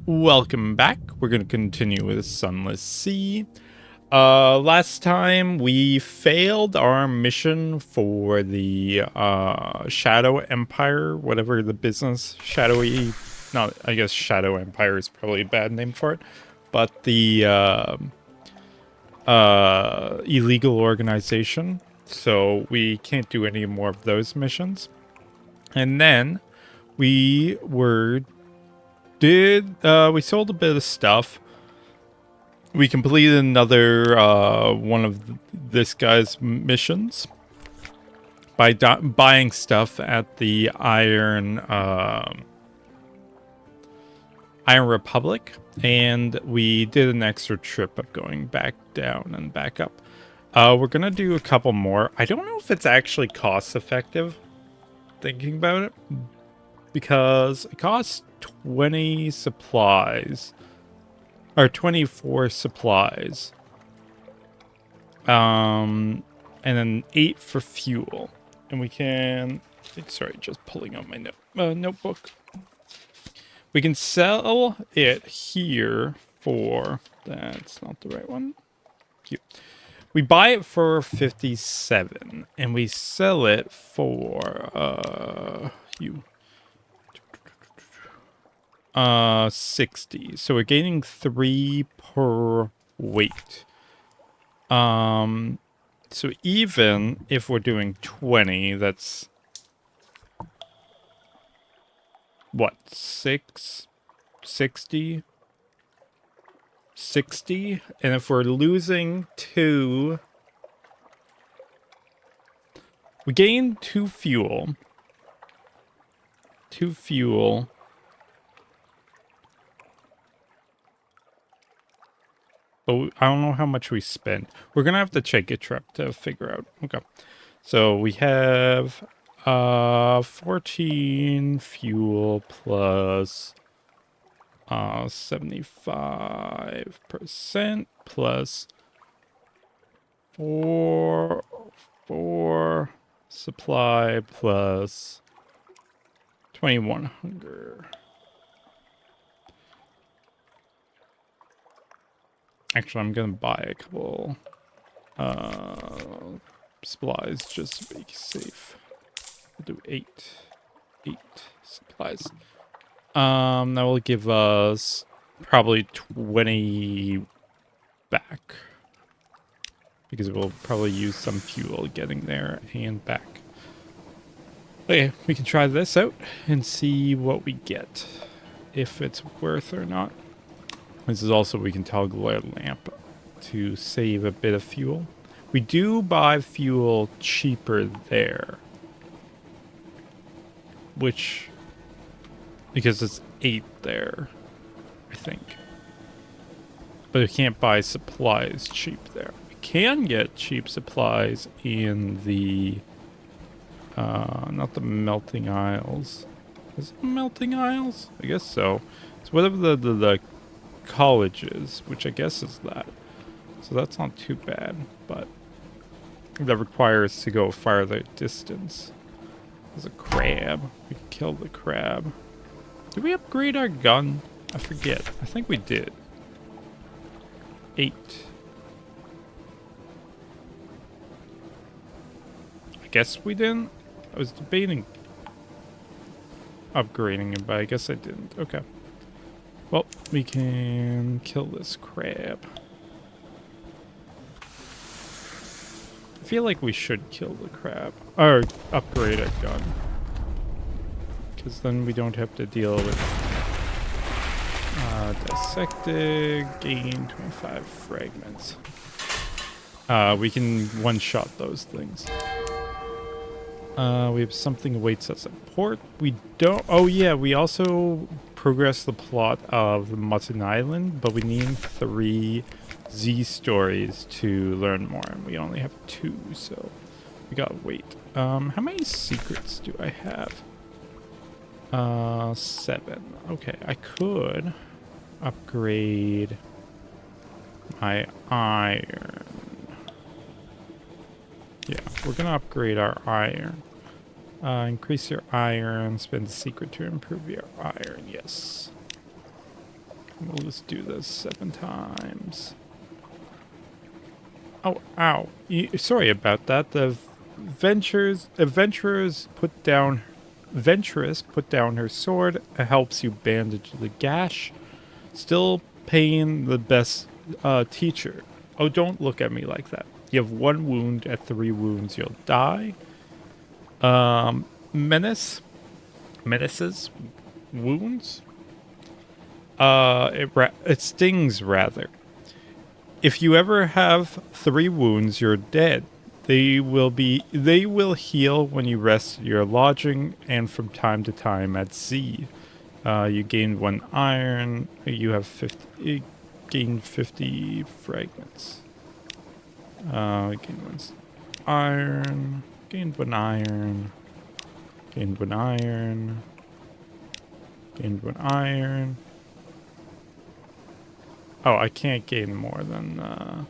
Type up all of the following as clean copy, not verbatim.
Welcome back. We're going to continue with Sunless Sea. Last time we failed our mission for the Shadow Empire, whatever the business, shadowy, not, I guess Shadow Empire is probably a bad name for it, but the illegal organization. So we can't do any more of those missions. And then we we sold a bit of stuff. We completed another one of this guy's missions by buying stuff at the Iron Republic, and we did an extra trip of going back down and back up. We're gonna do a couple more. I don't know if it's actually cost effective, thinking about it, because it costs 20 supplies. Or 24 supplies. And then 8 for fuel. And we can... Sorry, just pulling out my notebook. We can sell it here for... That's not the right one. Here. We buy it for 57. And we sell it for... 60. So we're gaining 3 per weight. So even if we're doing 20, that's what, 60? 60? And if we're losing 2, we gain 2 fuel. 2 fuel. But I don't know how much we spent. We're going to have to check a trip to figure out. Okay. So we have 14 fuel plus 75% plus 4 supply plus 21 hunger. Actually, I'm gonna buy a couple supplies just to be safe. We'll do 8 supplies. That will give us probably 20 back, because we'll probably use some fuel getting there and back. Okay, we can try this out and see what we get, if it's worth or not. This is also, we can toggle our lamp to save a bit of fuel. We do buy fuel cheaper there, which, because it's 8 there, I think. But we can't buy supplies cheap there. We can get cheap supplies in the, not the Melting Isles. Is it Melting Isles? I guess so. It's whatever the colleges, which I guess is that. So that's not too bad, but that requires to go farther distance. There's a crab. We can kill the crab. Did we upgrade our gun? I forget. I think we did. 8. I guess we didn't. I was debating upgrading it, but I guess I didn't. Okay. Well, we can kill this crab. I feel like we should kill the crab. Or upgrade a gun. Because then we don't have to deal with dissected, gain 25 fragments. We can one-shot those things. We have something awaits us at port. We don't... Oh yeah, we also progress the plot of Mutton Island, but we need 3 Z stories to learn more, and we only have 2, so we gotta wait. How many secrets do I have? 7. Okay, I could upgrade my iron. Yeah, we're gonna upgrade our iron. Increase your iron, spend the secret to improve your iron, yes. We'll just do this 7 times. Oh, ow. Sorry about that. The adventurers put down her sword. It helps you bandage the gash. Still paying the best teacher. Oh, don't look at me like that. You have 1 wound. At 3 wounds, you'll die. Menaces, wounds. It stings rather. If you ever have 3 wounds, you're dead. They will heal when you rest at your lodging and from time to time at sea. You gain 1 iron. You gain 50 fragments. Gain 1 iron. Gained 1 iron. Gained 1 iron. Gained 1 iron. Oh, I can't gain more than,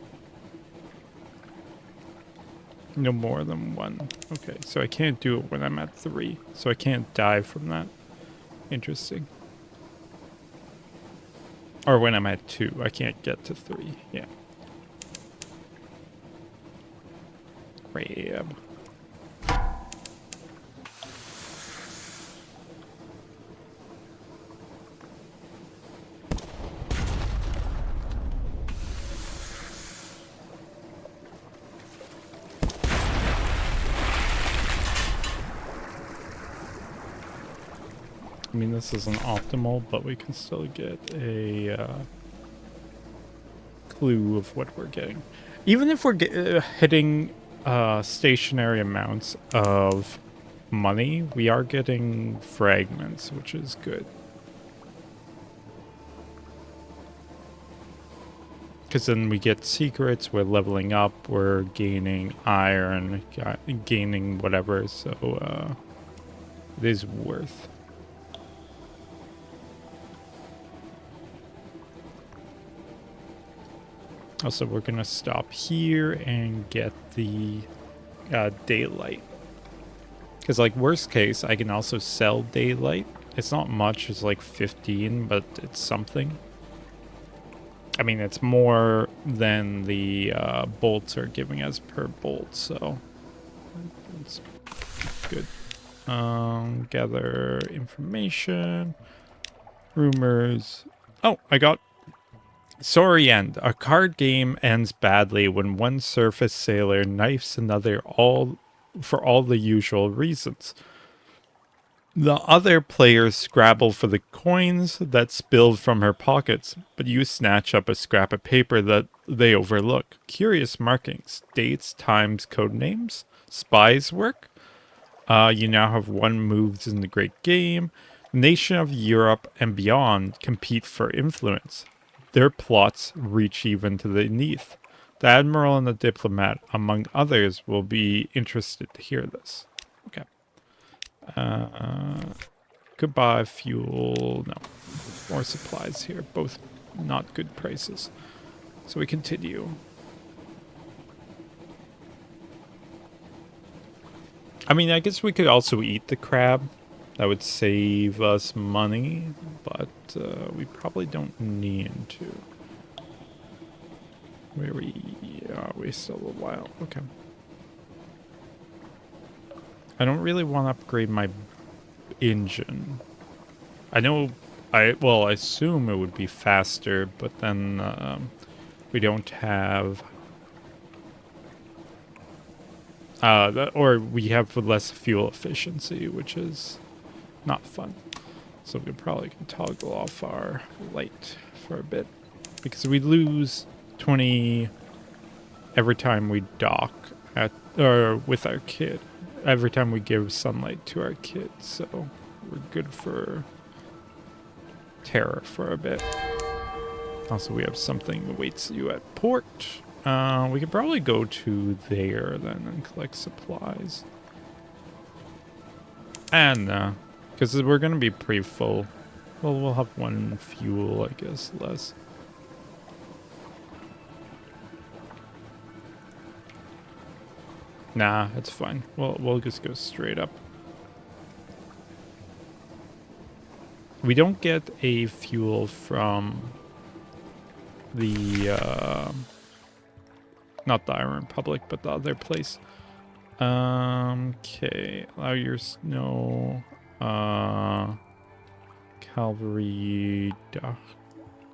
no more than 1. Okay, so I can't do it when I'm at 3. So I can't die from that. Interesting. Or when I'm at 2. I can't get to 3. Yeah. Grab. I mean, this isn't optimal, but we can still get a clue of what we're getting. Even if we're hitting stationary amounts of money, we are getting fragments, which is good. Because then we get secrets, we're leveling up, we're gaining iron, gaining whatever, so it is worth. Also, we're going to stop here and get the daylight. Because, like, worst case, I can also sell daylight. It's not much, it's like 15, but it's something. I mean, it's more than the bolts are giving us per bolt, so it's good. Gather information. Rumors. Oh, I got... Story end. A card game ends badly when one surface sailor knifes another for all the usual reasons. The other players scrabble for the coins that spilled from her pockets, but you snatch up a scrap of paper that they overlook. Curious markings, dates, times, code names, spies work. You now have 1 moves in the great game. The nation of Europe and beyond compete for influence. Their plots reach even to the Neath. The admiral and the diplomat, among others, will be interested to hear this. Okay. Goodbye, fuel. No. More supplies here. Both not good prices. So we continue. I mean, I guess we could also eat the crab. That would save us money, but we probably don't need to. Where we still a while. Okay. I don't really want to upgrade my engine. I know, I assume it would be faster, but then we don't have... or we have less fuel efficiency, which is not fun. So we probably can toggle off our light for a bit. Because we lose 20 every time we dock with our kid. Every time we give sunlight to our kid. So we're good for terror for a bit. Also, we have something that awaits you at port. We could probably go to there then and collect supplies. And because we're going to be pretty full. Well, we'll have 1 fuel, I guess, less. Nah, it's fine. We'll just go straight up. We don't get a fuel from the, not the Iron Republic, but the other place. Okay. Allow your snow, cavalry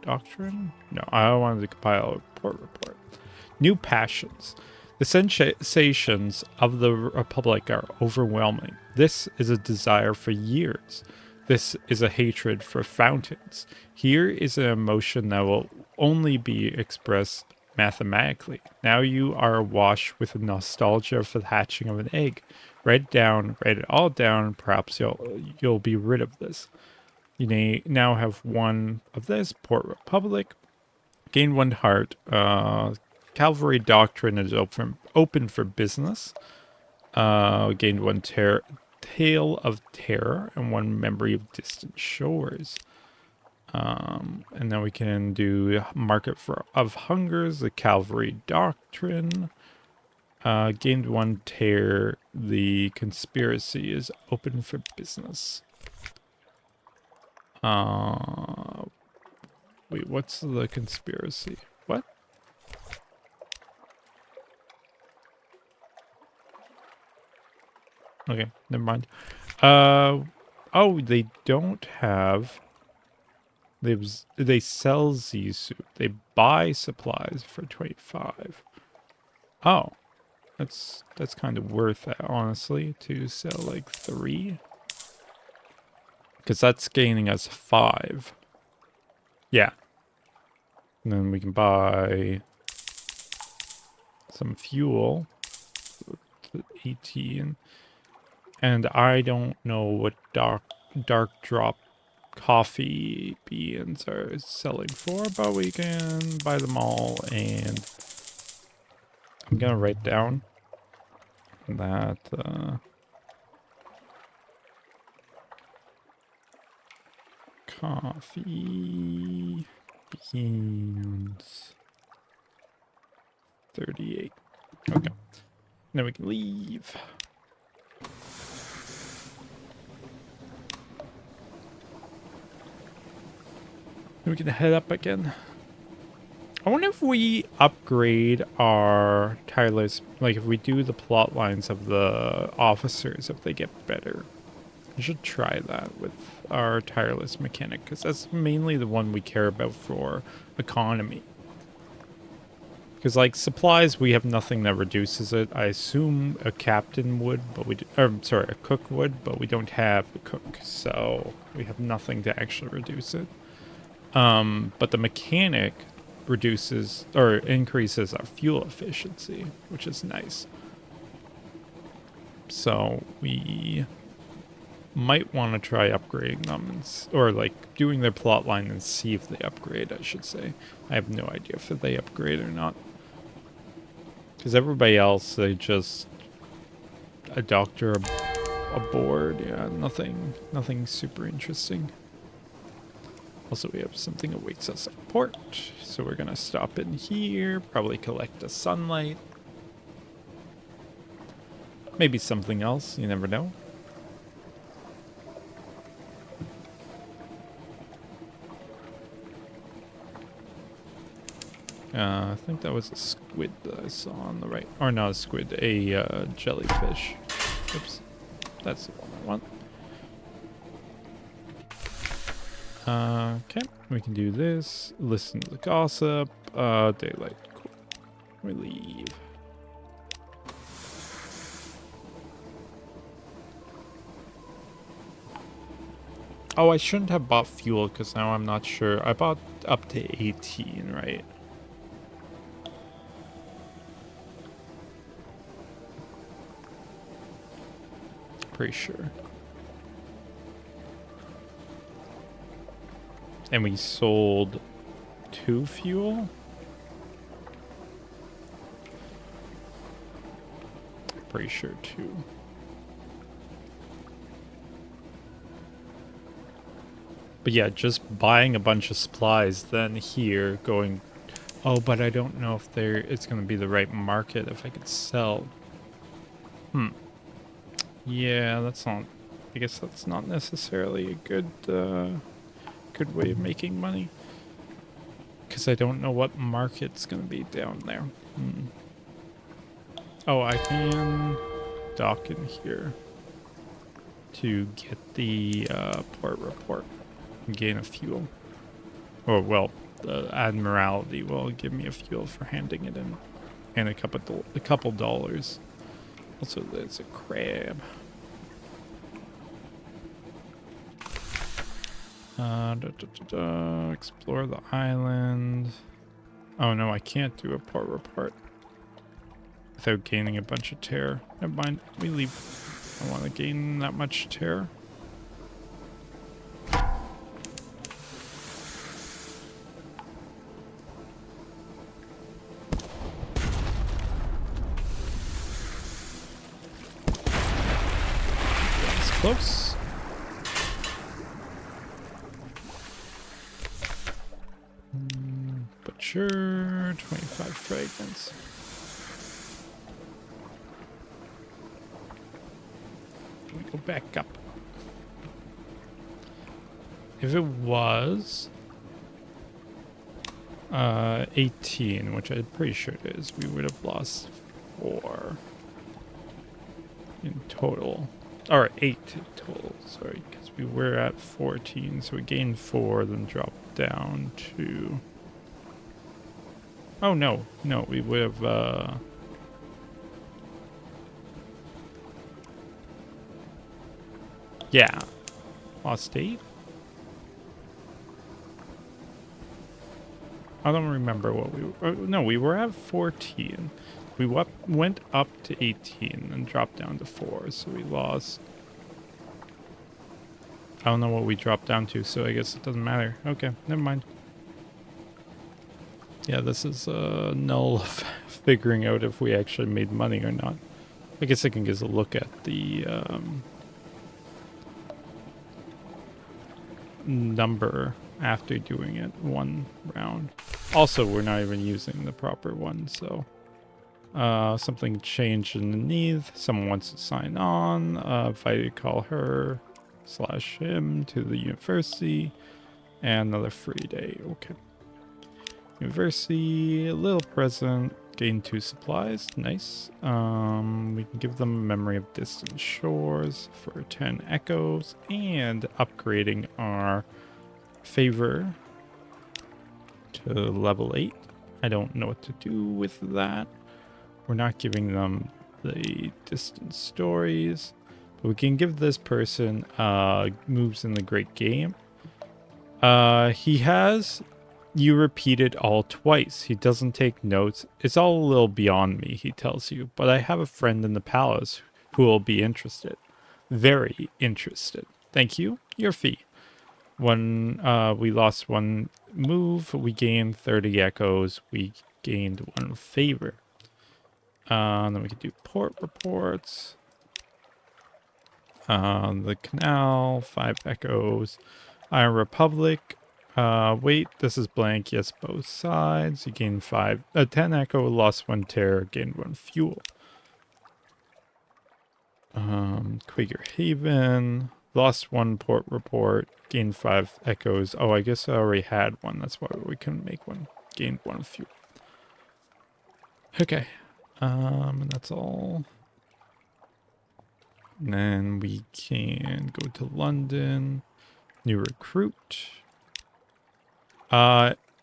doctrine? No, I wanted to compile a report. New passions. The sensations of the Republic are overwhelming. This is a desire for years. This is a hatred for fountains. Here is an emotion that will only be expressed mathematically. Now you are awash with a nostalgia for the hatching of an egg. Write it all down. Perhaps you'll be rid of this. You now have one of this, Port Republic. Gain one heart. Cavalry Doctrine is open for business. Gained one Tale of Terror and one Memory of Distant Shores. And then we can do Market of Hungers, the Cavalry Doctrine. Gained one Tear. The Conspiracy is open for business. Wait, what's the conspiracy? What? Okay, never mind. Oh, they don't have. They sell Zisu. They buy supplies for 25. Oh, that's kind of worth it, honestly, to sell like 3. Because that's gaining us 5. Yeah. And then we can buy some fuel. 18. And I don't know what dark drop coffee beans are selling for, but we can buy them all. And I'm gonna write down that coffee beans 38. Okay. Then we can leave. We can head up again. I wonder if we upgrade our tireless, like if we do the plot lines of the officers, if they get better. I should try that with our tireless mechanic, because that's mainly the one we care about for economy. Because like supplies, we have nothing that reduces it. I assume a captain would, but a cook would, but we don't have a cook, so we have nothing to actually reduce it. But the mechanic reduces or increases our fuel efficiency, which is nice. So we might want to try upgrading them, or like doing their plot line and see if they upgrade, I should say. I have no idea if they upgrade or not. Because everybody else, they just a doctor, a board, yeah, nothing super interesting. Also, we have something awaits us at port, so we're gonna stop in here, probably collect a sunlight. Maybe something else, you never know. I think that was a squid that I saw on the right. Or not a squid, a jellyfish. Oops. That's the one I want. Okay, we can do this. Listen to the gossip. Daylight. Cool. We leave. Oh, I shouldn't have bought fuel because now I'm not sure. I bought up to 18, right? Pretty sure. And we sold 2 fuel? Pretty sure 2. But yeah, just buying a bunch of supplies, then here going, oh, but I don't know if it's going to be the right market if I could sell. Yeah, that's not, I guess that's not necessarily a good good way of making money. Because I don't know what market's going to be down there. Oh, I can dock in here to get the port report and gain a fuel. Or, well, the Admiralty will give me a fuel for handing it in. And a couple dollars. Also, there's a crab. Explore the island. Oh no, I can't do a port report without gaining a bunch of terror. Never mind, we leave. I don't want to gain that much terror. That's close. Butcher, 25 fragments. We go back up. If it was 18, which I'm pretty sure it is, we would have lost 4 in total. Or 8 in total, sorry, because we were at 14, so we gained 4, then dropped down to... Oh, no, we would have, yeah, lost 8? I don't remember what we were, no, we were at 14. We went up to 18 and dropped down to 4, so we lost... I don't know what we dropped down to, so I guess it doesn't matter. Okay, never mind. Yeah, this is null of figuring out if we actually made money or not. I guess I can get a look at the number after doing it one round. Also, we're not even using the proper one, so something changed underneath. Someone wants to sign on. If I call her / him to the university, and another free day. Okay. University, a little present, gain 2 supplies, nice. We can give them a memory of distant shores for 10 echoes, and upgrading our favor to level 8. I don't know what to do with that. We're not giving them the distant stories, but we can give this person moves in the great game. He has... You repeat it all twice. He doesn't take notes. It's all a little beyond me, he tells you. But I have a friend in the palace who will be interested. Very interested. Thank you. Your fee. When we lost 1 move, we gained 30 echoes. We gained 1 favor. Then we can do port reports. The canal, 5 echoes. Iron Republic. Wait, this is blank. Yes, both sides. You gain 10 echo, lost 1 terror, gained 1 fuel. Quaker Haven, lost 1 port report, gained 5 echoes. Oh, I guess I already had 1. That's why we couldn't make 1. Gained 1 fuel. Okay. And that's all. And then we can go to London. New recruit.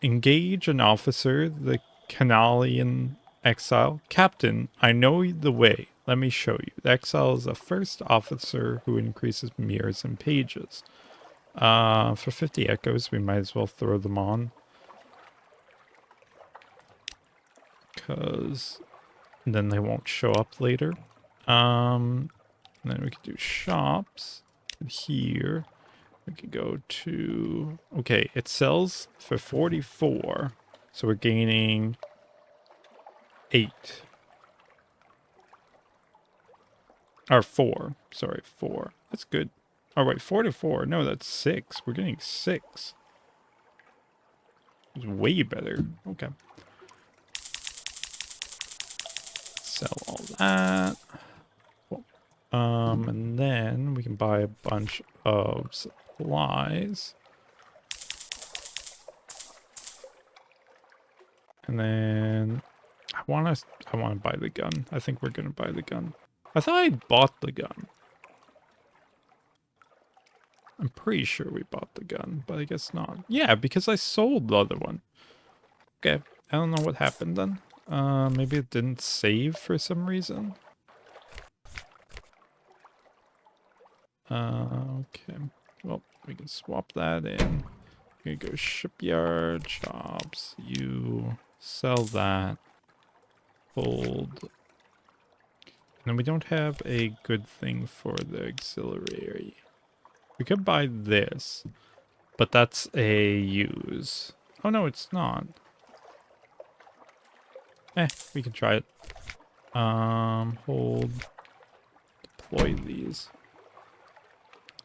Engage an officer, the Canalian exile. Captain, I know the way. Let me show you. The exile is the first officer who increases mirrors and pages. For 50 echoes, we might as well throw them on. Because then they won't show up later. And then we could do shops. Here. We could go to... Okay, it sells for 44. So we're gaining 8. Or 4. Sorry, 4. That's good. Oh, wait, 44. No, that's 6. We're getting 6. It's way better. Okay. Sell all that. Cool. And then we can buy a bunch of supplies. And then I want to buy the gun. I think we're going to buy the gun. I thought I bought the gun. I'm pretty sure we bought the gun, but I guess not. Yeah, because I sold the other one. Okay, I don't know what happened then. Maybe it didn't save for some reason. Okay. Well, we can swap that in. We're gonna go shipyard, shops, you sell that, hold. And then we don't have a good thing for the auxiliary. We could buy this, but that's a use. Oh no, it's not. We can try it. Hold, deploy these.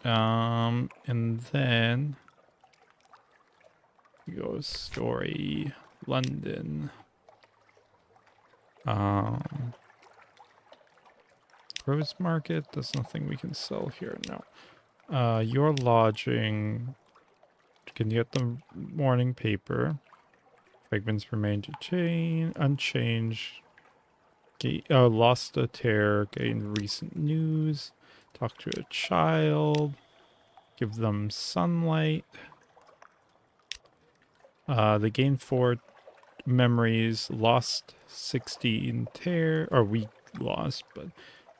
And then we go story, London. Rose Market, there's nothing we can sell here, no. Your lodging, you can get the morning paper. Fragments remain to unchanged. Lost a tear, gain recent news. Talk to a child. Give them sunlight. They gain 4 memories. Lost 16 tear. Or we lost, but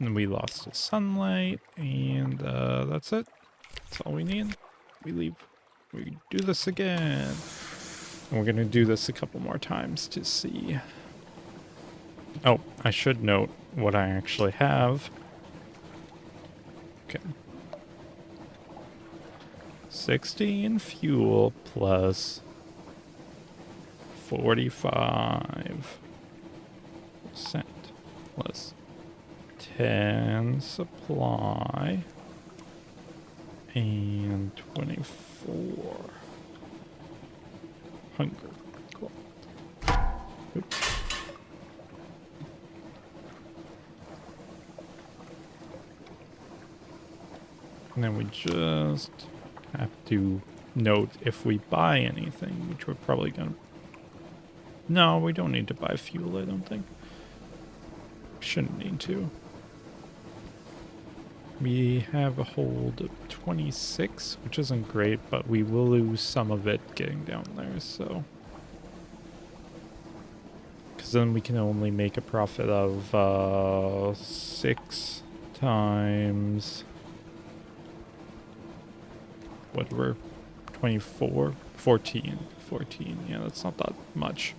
and we lost the sunlight. And that's it. That's all we need. We leave. We do this again. And we're going to do this a couple more times to see. Oh, I should note what I actually have. Okay. 16 fuel plus 45% plus 10 supply and 24 hunger. Cool. Oops. And then we just have to note if we buy anything, which we're probably gonna... No, we don't need to buy fuel, I don't think. Shouldn't need to. We have a hold of 26, which isn't great, but we will lose some of it getting down there, so... Because then we can only make a profit of 6 times... whatever, 24, 14, yeah, that's not that much.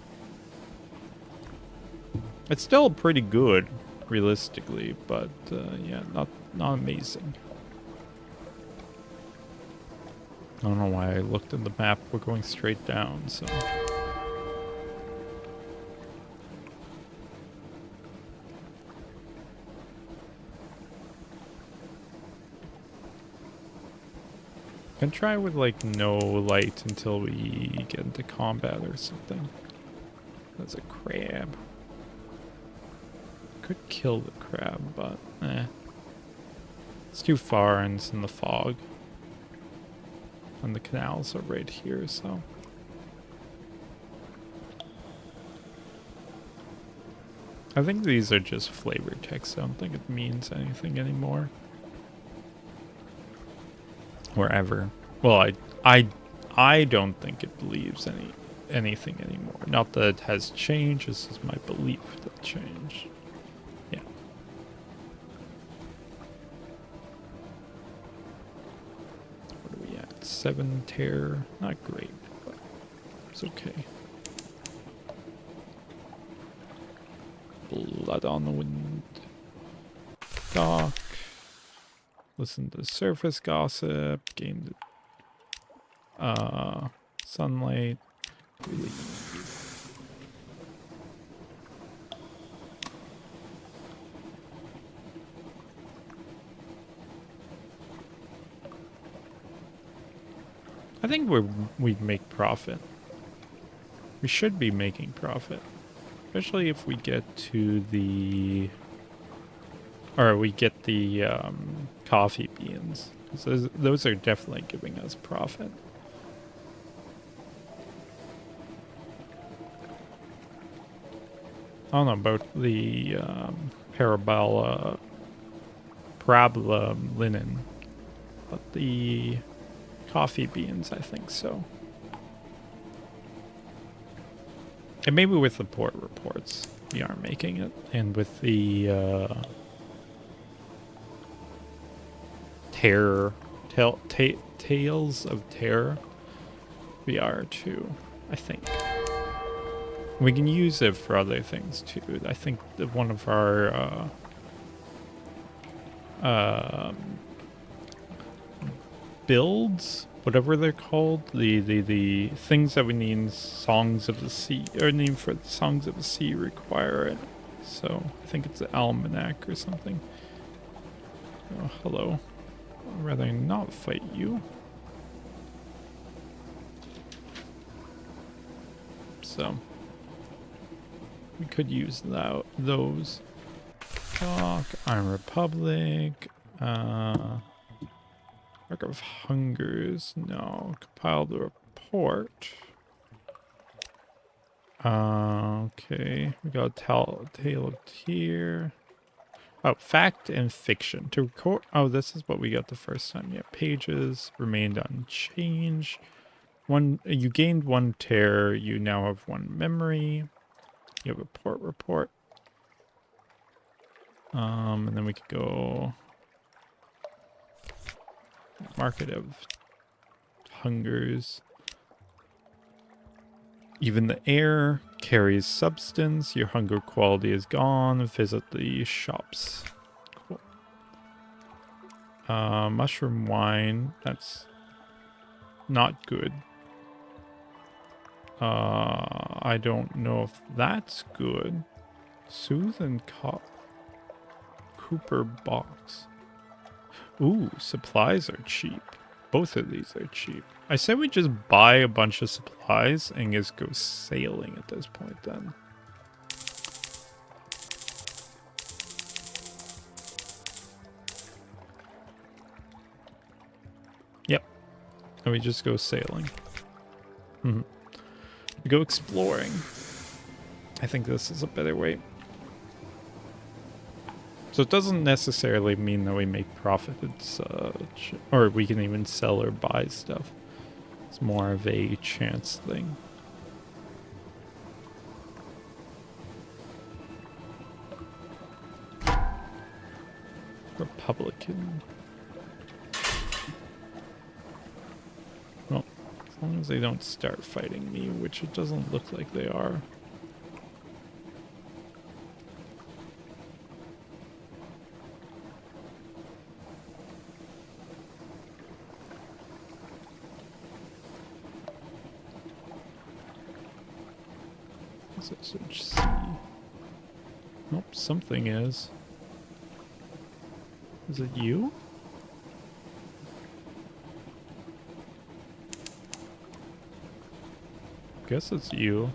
It's still pretty good, realistically, but yeah, not amazing. I don't know why I looked at the map. We're going straight down, so... Can try with like no light until we get into combat or something. That's a crab. Could kill the crab, but it's too far and it's in the fog. And the canals are right here, so... I think these are just flavor text. I don't think it means anything anymore. Wherever. Well, I don't think it believes anything anymore. Not that it has changed, this is my belief that it changed. Yeah. What are we at? 7 tear. Not great, but it's okay. Blood on the wind. Dock. Listen to surface gossip, gain the sunlight, leave. I think we make profit. We should be making profit, especially if we get to the... Or we get the coffee beans. So those are definitely giving us profit. don't know about the parabola linen, but the coffee beans, I think so. And maybe with the port reports, we are making it, and with the Tales of Terror, we are too, I think. We can use it for other things too. I think that one of our builds, whatever they're called, the things that we need in Songs of the Sea, or need for the Songs of the Sea require it. So I think it's an almanac or something. Oh, hello. I'd rather not fight you. So we could use those. Talk, Iron Republic, Arc of Hungers, no. Compile the report. Okay, we got a Tale of Tear. Oh, fact and fiction. To record. Oh, this is what we got the first time. Yeah, pages remained unchanged. You gained 1 tear. You now have 1 memory. You have a port report. And then we could go Market of Hungers. Even the air carries substance. Your hunger quality is gone. Visit the shops. Cool. Mushroom wine. That's not good. I don't know if that's good. Soothe and Cooper box. Ooh, supplies are cheap. Both of these are cheap. I say we just buy a bunch of supplies and just go sailing at this point then. Yep. And we just go sailing. We go exploring. I think this is a better way. So it doesn't necessarily mean that we make profit. It's, or we can even sell or buy stuff. It's more of a chance thing. Republican. Well, as long as they don't start fighting me, which it doesn't look like they are. C. Nope, something is. Is it you? Guess it's you.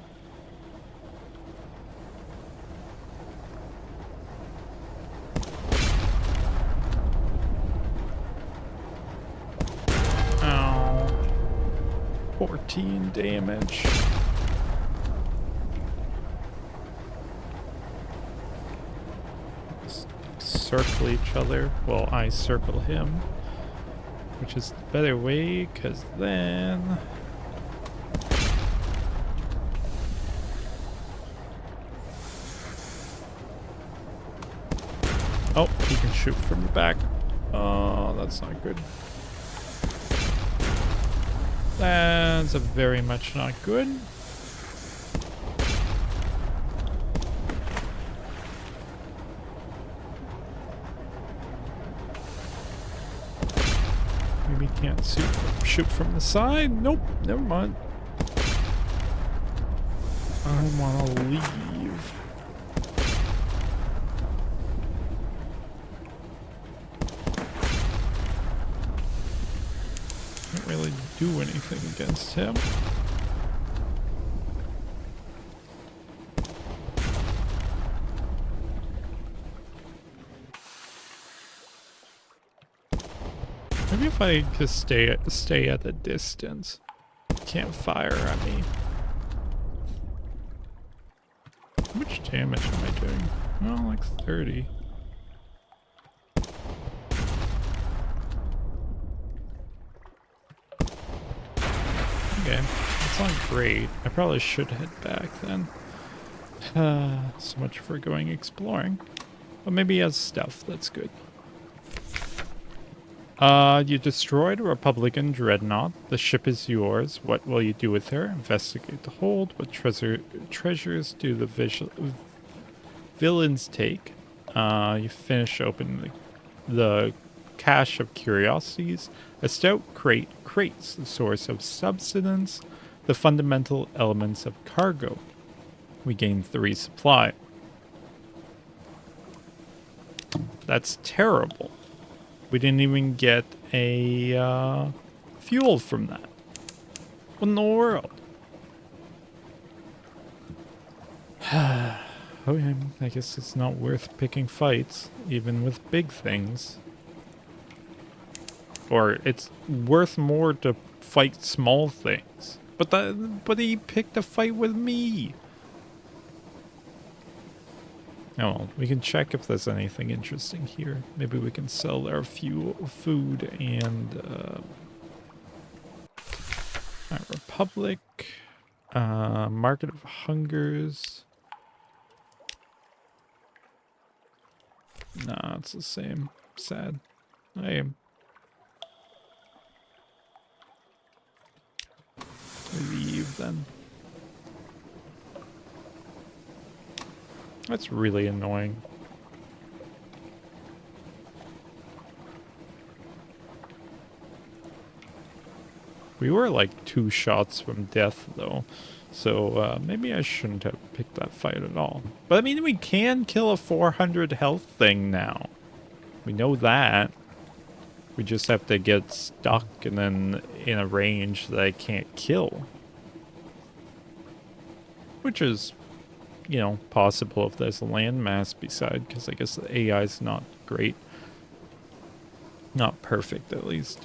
Ow. 14 damage. Circle each other while I circle him, which is the better way, because then oh, he can shoot from the back. Oh, that's not good. That's a very much not good. Maybe can't shoot from the side. Nope, never mind. I want to leave. Can't really do anything against him. Maybe if I just stay at a distance, can't fire at me. How much damage am I doing? Oh, like 30. Okay, that's not great. I probably should head back then. So much for going exploring. But maybe he has stuff, that's good. You destroyed a Republican dreadnought. The ship is yours. What will you do with her? Investigate the hold. What treasures do the villains take? You finish opening the cache of curiosities. A stout crate crates the source of subsistence, the fundamental elements of cargo. We gain 3 supply. That's terrible. We didn't even get a fuel from that. What in the world? Okay, I guess it's not worth picking fights, even with big things. Or it's worth more to fight small things. But he picked a fight with me. Oh, well, we can check if there's anything interesting here. Maybe we can sell our food and Republic, Market of Hungers. Nah, it's the same. Sad. I am. Leave then. That's really annoying. We were like 2 shots from death though, so maybe I shouldn't have picked that fight at all. But I mean, we can kill a 400 health thing now. We know that. We just have to get stuck and then in a range that I can't kill. Which is, you know, possible if there's a landmass beside, because I guess the AI is not great. Not perfect, at least.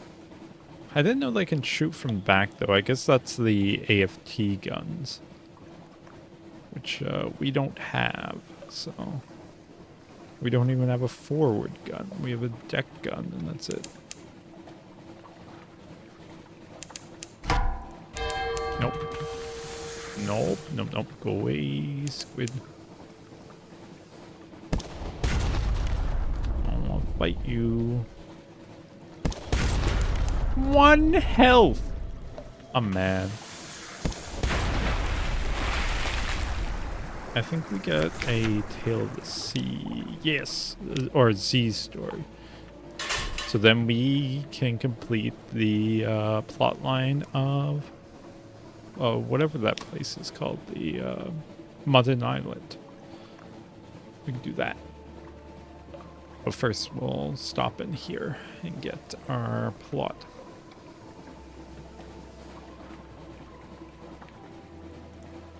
I didn't know they can shoot from back, though. I guess that's the AFT guns. Which we don't have, so... We don't even have a forward gun. We have a deck gun, and that's it. Nope. Nope, nope, nope. Go away, squid. I don't want to fight you. 1 health! I'm mad. I think we get a Tale of the Sea. Yes! Or Z story. So then we can complete the plot line of whatever that place is called, the Mudden Island. We can do that. But first we'll stop in here and get our plot.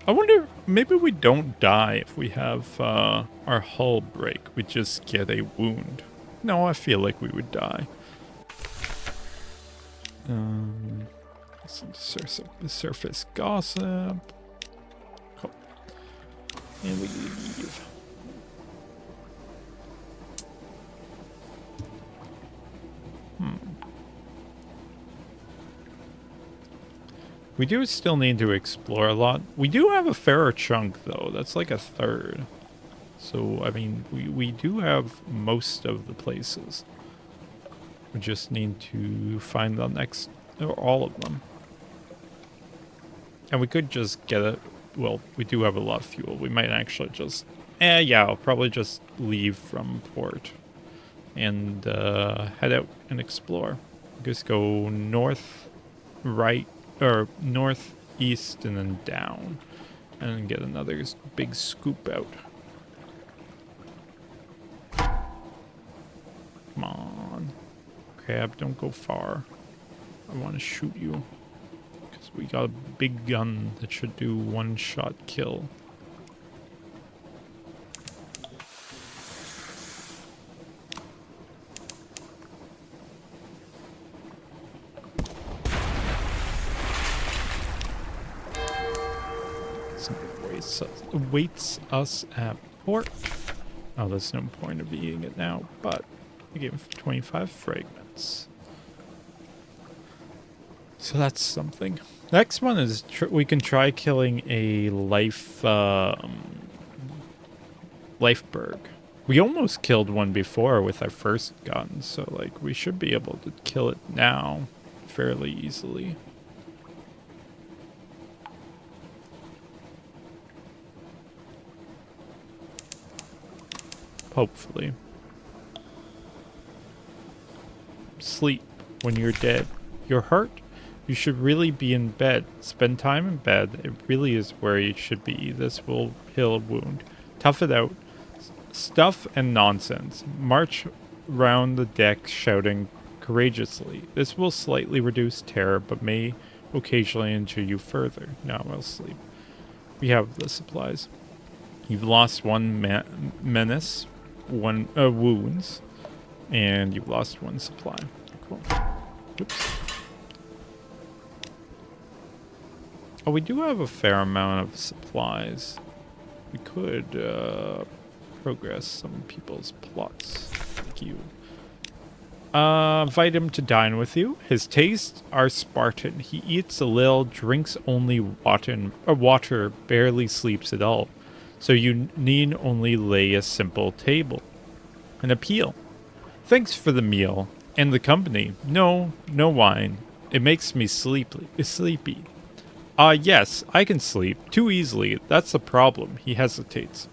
I wonder, maybe we don't die if we have our hull break. We just get a wound. No, I feel like we would die. Listen to surface gossip. Cool. And we leave. We do still need to explore a lot. We do have a fairer chunk, though. That's like a 1/3. So, I mean, we do have most of the places. We just need to find the next, or all of them. And we could just get it. Well, we do have a lot of fuel. We might actually just... yeah, I'll probably just leave from port. And head out and explore. Just go north, right, or northeast and then down, and then get another big scoop out. Come on, crab, don't go far. I want to shoot you because we got a big gun that should do 1-shot kill. Something waits us at port. Oh, there's no point of eating it now, but I gave him 25 fragments. So that's something. Next one is we can try killing a Lifeberg. We almost killed one before with our first gun, so like we should be able to kill it now fairly easily. Hopefully. Sleep when you're dead. Your heart? You should really be in bed. Spend time in bed. It really is where you should be. This will heal a wound. Tough it out. Stuff and nonsense. March round the deck shouting courageously. This will slightly reduce terror, but may occasionally injure you further. Now I'll sleep. We have the supplies. You've lost one menace, one wounds, and you've lost one supply. Cool. Oops. Oh, we do have a fair amount of supplies. We could progress some people's plots. Thank you. Invite him to dine with you. His tastes are Spartan. He eats a little, drinks only water, barely sleeps at all. So you need only lay a simple table. An appeal. Thanks for the meal and the company. No wine. It makes me sleepy. Yes, I can sleep. Too easily. That's the problem. He hesitates.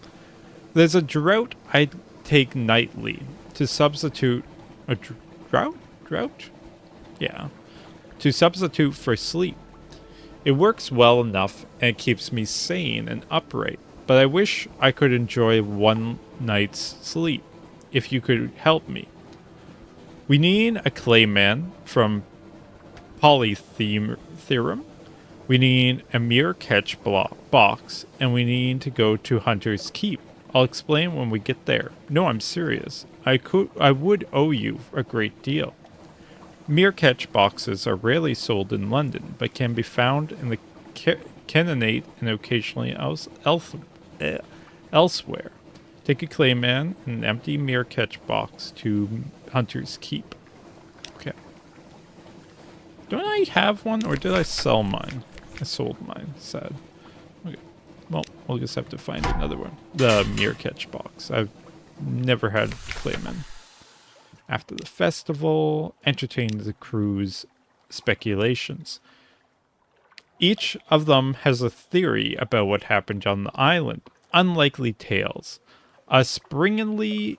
There's a draught I take nightly to substitute... A drought? Yeah. To substitute for sleep. It works well enough and it keeps me sane and upright. But I wish I could enjoy one night's sleep. If you could help me. We need a clayman from Polytherum. We need a mirror catch box. And we need to go to Hunter's Keep. I'll explain when we get there. No, I'm serious. I would owe you a great deal. Mirror catch boxes are rarely sold in London, but can be found in the Canaanite and occasionally elsewhere. Take a clayman and an empty mirror catch box to Hunter's Keep. Okay. Don't I have one, or did I sell mine? I sold mine. Sad. Okay. Well, we'll just have to find another one. The mirror catch box. I've never had clayman. After the festival, entertain the crew's speculations. Each of them has a theory about what happened on the island. Unlikely tales. A springily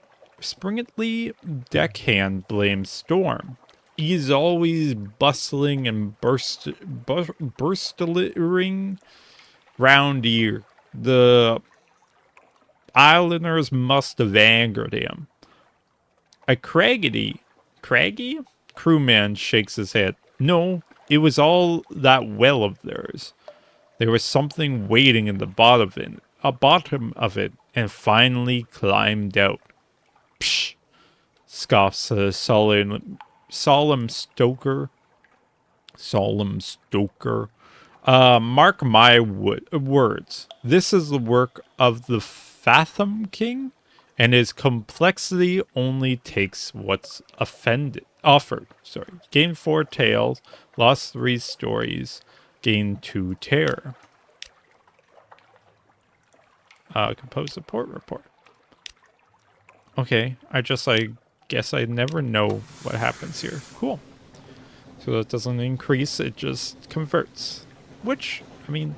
deckhand blames Storm. He's always bustling and burstling round here. The islanders must have angered him. A craggy crewman shakes his head. No, it was all that well of theirs. There was something waiting in the bottom of it, and finally climbed out. Psh! Scoffs a solemn Stoker. Mark my words. This is the work of the Fathom King, and his complexity only takes what's offered. Gain 4 tales, lost 3 stories, gain 2 terror. Compose a port report. Okay, I guess I never know what happens here. Cool. So it doesn't increase, it just converts. Which, I mean,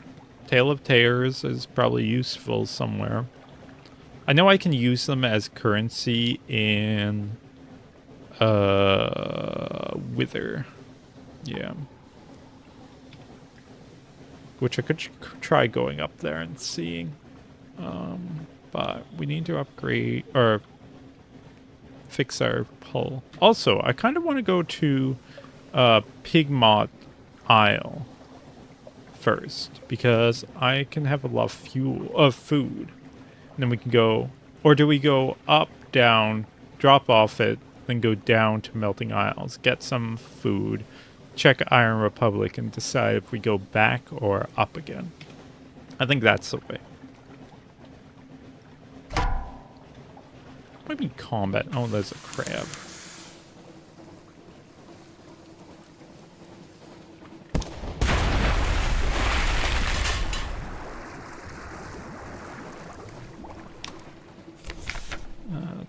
Tale of Terrors is probably useful somewhere. I know I can use them as currency in Wither. Yeah. Which I could try going up there and seeing. But we need to upgrade or fix our hull. Also, I kind of want to go to Pigmont Isle first because I can have a lot of food. And then we can go, or do we go up, down, drop off it, then go down to Melting Isles, get some food, check Iron Republic, and decide if we go back or up again. I think that's the way. Might be combat. Oh, there's a crab.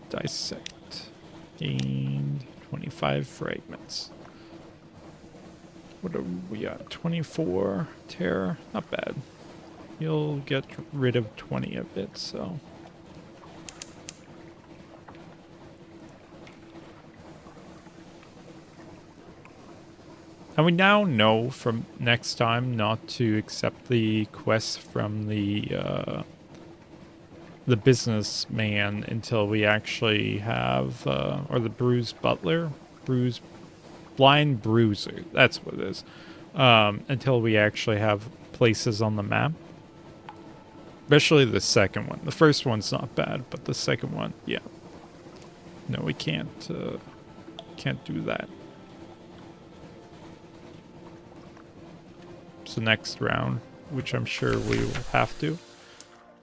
Dissect. Gained 25 fragments. What are we at? 24 terror? Not bad. You'll get rid of 20 of it, so. And we now know from next time not to accept the quest from the businessman until we actually have, or the bruised butler, blind bruiser, that's what it is, until we actually have places on the map. Especially the second one. The first one's not bad, but the second one, yeah. No, we can't do that. So next round, which I'm sure we will have to.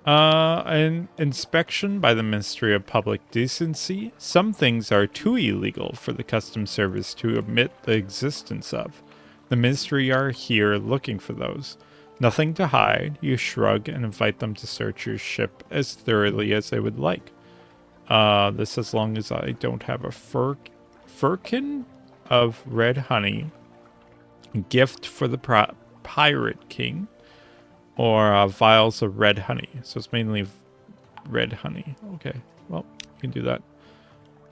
An inspection by the Ministry of Public Decency. Some things are too illegal for the Customs Service to admit the existence of. The Ministry are here looking for those. Nothing to hide. You shrug and invite them to search your ship as thoroughly as they would like. This as long as I don't have a firkin of red honey. Gift for the Pirate King. Or vials of red honey. So it's mainly red honey. Okay, well, you can do that.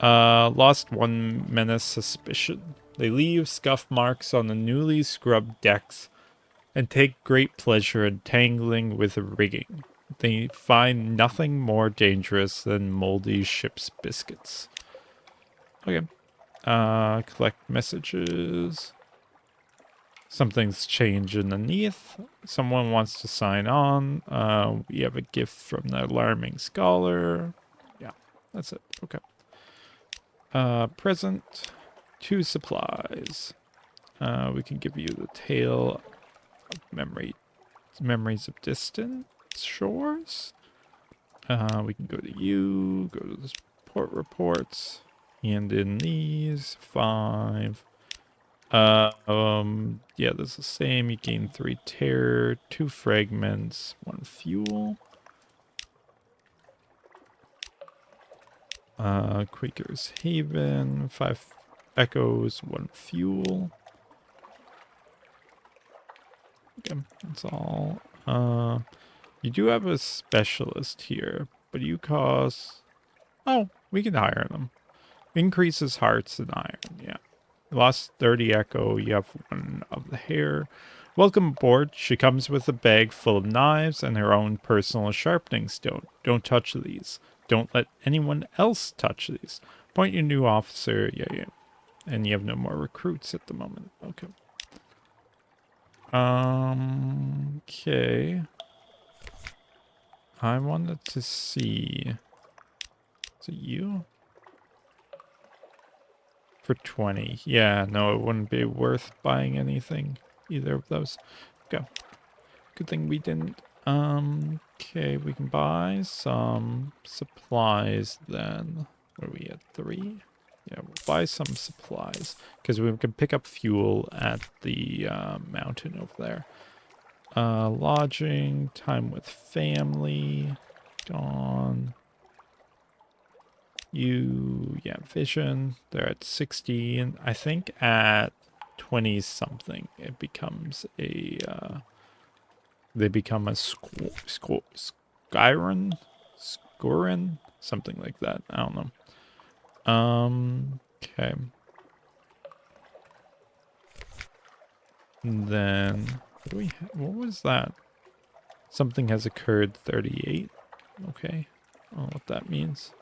Lost one menace suspicion. They leave scuff marks on the newly scrubbed decks and take great pleasure in tangling with the rigging. They find nothing more dangerous than moldy ship's biscuits. Okay. Collect messages. Something's changed underneath. Someone wants to sign on. We have a gift from the alarming scholar. Yeah, that's it. Okay. Present. 2 supplies. We can give you the tale of memories of distant shores. We can go to you. Go to the port reports. Hand in these. 5. Yeah, that's the same. You gain 3 terror, 2 fragments, 1 fuel. Quaker's Haven, 5 echoes, 1 fuel. Okay, that's all. You do have a specialist here, but you cost... Oh, we can hire them. Increases hearts and iron, yeah. Lost 30 echo, you have 1 of the hair. Welcome aboard. She comes with a bag full of knives and her own personal sharpening stone. Don't touch these. Don't let anyone else touch these. Point your new officer. Yeah. And you have no more recruits at the moment. Okay. Okay. I wanted to see... Is it you? For 20. Yeah, no, it wouldn't be worth buying anything. Either of those. Okay. Good thing we didn't. Okay, we can buy some supplies then. What are we at? 3? Yeah, we'll buy some supplies. Because we can pick up fuel at the mountain over there. Lodging, time with family. Gone. Yeah, vision. They're at 60, and I think at 20 something it becomes a they become a skyren, something like that. I don't know. Okay. And then what was that? Something has occurred 38. Okay. I don't know what that means.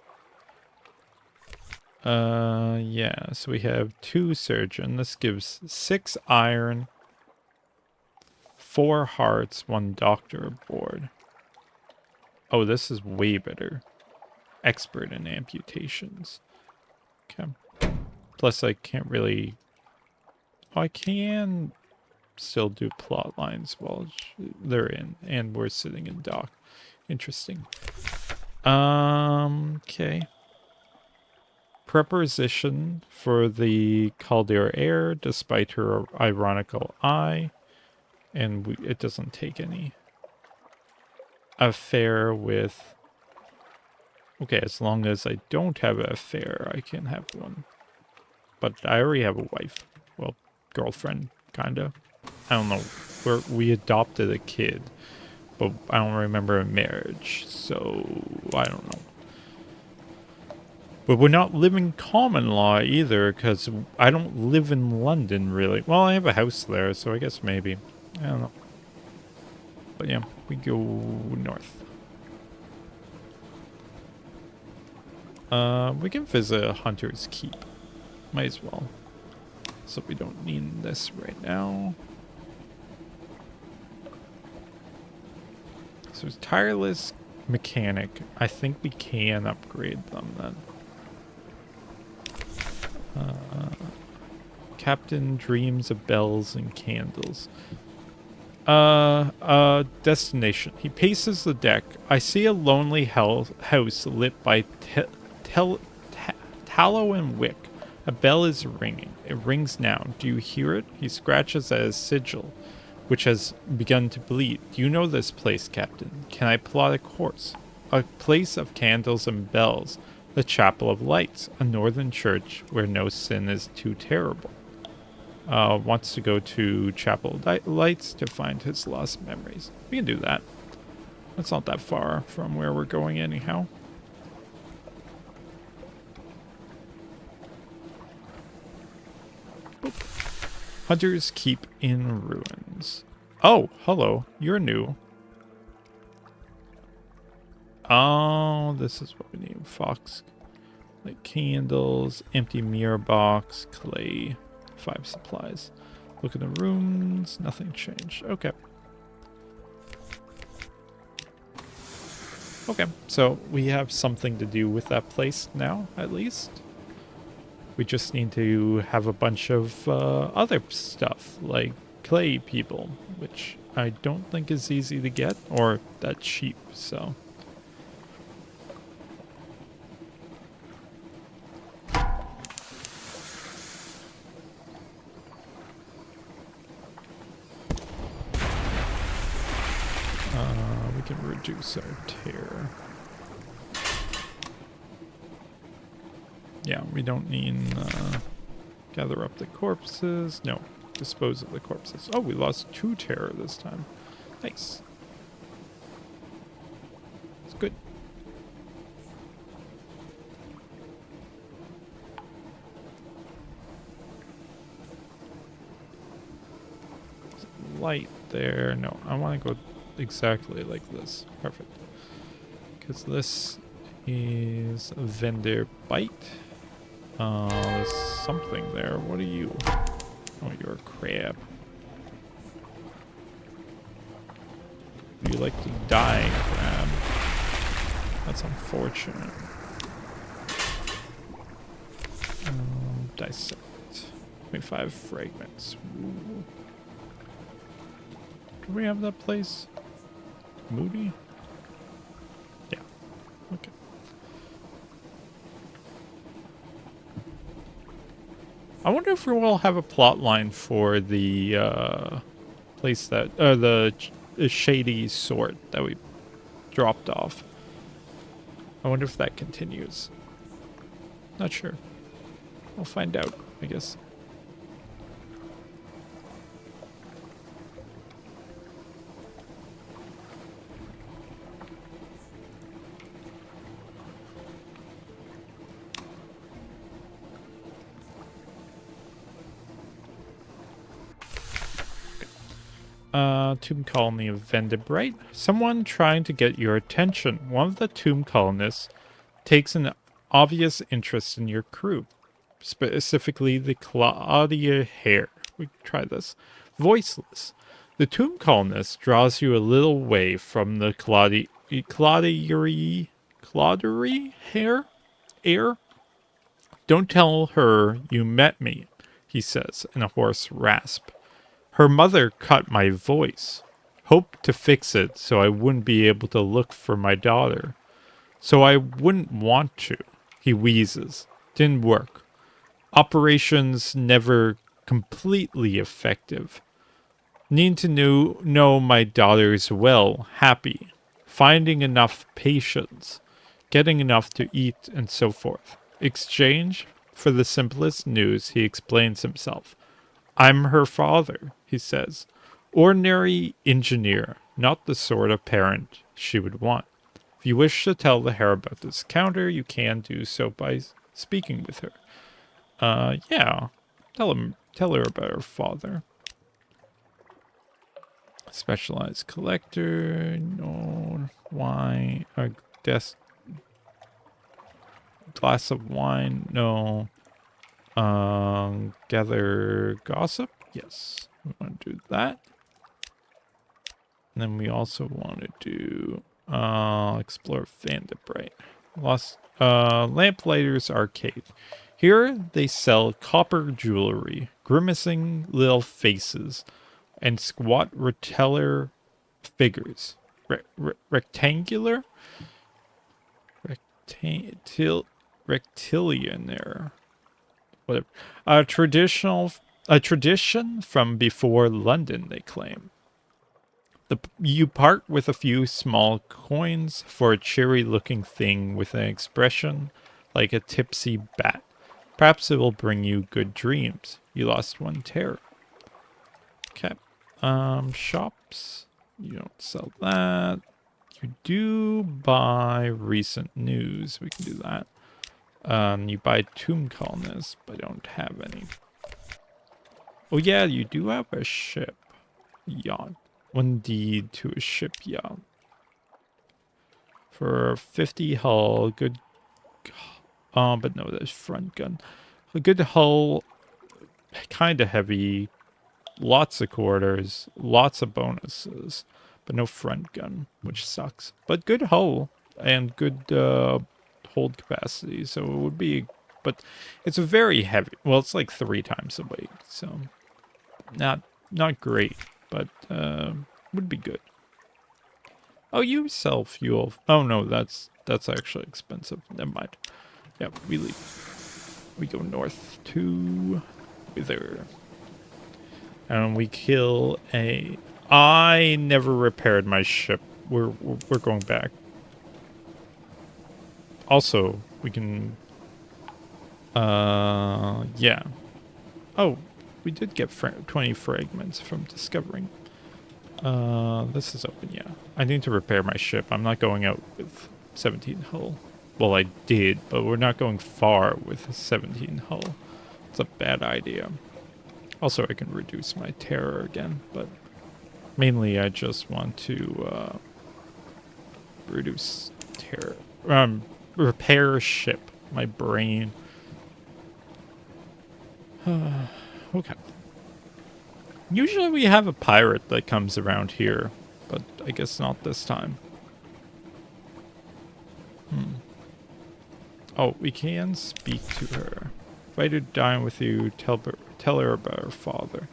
Yeah, so we have 2 surgeon. This gives 6 iron, 4 hearts, 1 doctor aboard. Oh, this is way better. Expert in amputations. Okay. Plus I can't really... Oh, I can still do plot lines while they're in, and we're sitting in dock. Interesting. Okay. Preposition for the Caldera heir, despite her ironical eye, and it doesn't take any. Affair with... Okay, as long as I don't have an affair, I can have one. But I already have a wife. Well, girlfriend, kinda. I don't know. We adopted a kid, but I don't remember a marriage, so I don't know. But we're not living common law either, because I don't live in London, really. Well, I have a house there, so I guess maybe. I don't know. But yeah, we go north. We can visit Hunter's Keep. Might as well. So we don't need this right now. So it's tireless mechanic. I think we can upgrade them then. Captain dreams of bells and candles. Destination. He paces the deck. I see a lonely house lit by tallow and wick. A bell is ringing. It rings now. Do you hear it? He scratches at his sigil, which has begun to bleed. Do you know this place, Captain? Can I plot a course? A place of candles and bells. The Chapel of Lights, a northern church where no sin is too terrible. Wants to go to Chapel of Lights to find his lost memories. We can do that. That's not that far from where we're going anyhow. Boop. Hunters Keep in ruins. Oh, hello. You're new. Oh, this is what we need. Fox. Like candles, empty mirror box, clay, 5 supplies. Look at the rooms. Nothing changed. Okay. Okay, so we have something to do with that place now, at least. We just need to have a bunch of other stuff, like clay people, which I don't think is easy to get, or that cheap, so... we can reduce our tear. Yeah, we don't need gather up the corpses. No, dispose of the corpses. Oh, we lost 2 terror this time. Nice. It's good. Light there. No, I want to go exactly like this. Perfect. Because this is a vendor bite. There's something there. What are you? Oh, you're a crab. You like to die, crab. That's unfortunate. Dissect. 25 fragments. Ooh. Do we have that place? Moody? Yeah. Okay. I wonder if we will have a plot line for the place that the shady sword that we dropped off. I wonder if that continues. Not sure. We'll find out, I guess. Tomb colony of Vendibright. Someone trying to get your attention. One of the tomb colonists takes an obvious interest in your crew, specifically the Claudia hair. We try this. Voiceless. The tomb colonist draws you a little way from the Claudery hair? Air? Don't tell her you met me, he says in a hoarse rasp. Her mother cut my voice. Hoped to fix it so I wouldn't be able to look for my daughter. So I wouldn't want to. He wheezes. Didn't work. Operations never completely effective. Need to know my daughter's well, happy. Finding enough patience. Getting enough to eat and so forth. Exchange for the simplest news, he explains himself. I'm her father, he says. Ordinary engineer, not the sort of parent she would want. If you wish to tell the hair about this counter, you can do so by speaking with her. Yeah. Tell her about her father. Specialized collector, no wine, a desk, glass of wine, no. Gather gossip, yes. We want to do that. And then we also want to do explore Vanderbright. Lost Lamplighters Arcade. Here they sell copper jewelry, grimacing little faces, and squat reteller figures. Rectangular? Rectilian there. Whatever. A tradition from before London, they claim. You part with a few small coins for a cheery-looking thing with an expression like a tipsy bat. Perhaps it will bring you good dreams. You lost one terror. Okay. Shops. You don't sell that. You do buy recent news. We can do that. You buy tomb colonists, but I don't have any. Oh yeah, you do have a ship. Yacht. One deed to a ship yacht. For 50 hull, good... but no, that's front gun. A good hull, kind of heavy, lots of quarters, lots of bonuses, but no front gun, which sucks. But good hull, and good hold capacity, so it would be... But it's a very heavy... Well, it's like 3 times the weight, so... Not great, but would be good. Oh, you sell fuel. Oh no, that's actually expensive. Never mind. Yeah, we leave. We go north to Wither. And we kill a... I never repaired my ship. We're going back. Also, we can... yeah. Oh, we did get 20 fragments from discovering. This is open, yeah. I need to repair my ship. I'm not going out with 17 hull. Well, I did, but we're not going far with 17 hull. It's a bad idea. Also, I can reduce my terror again, but mainly I just want to reduce terror. Repair ship. My brain. Okay. Usually we have a pirate that comes around here, but I guess not this time. Oh, we can speak to her. Invite her to dine with you, tell her about her father.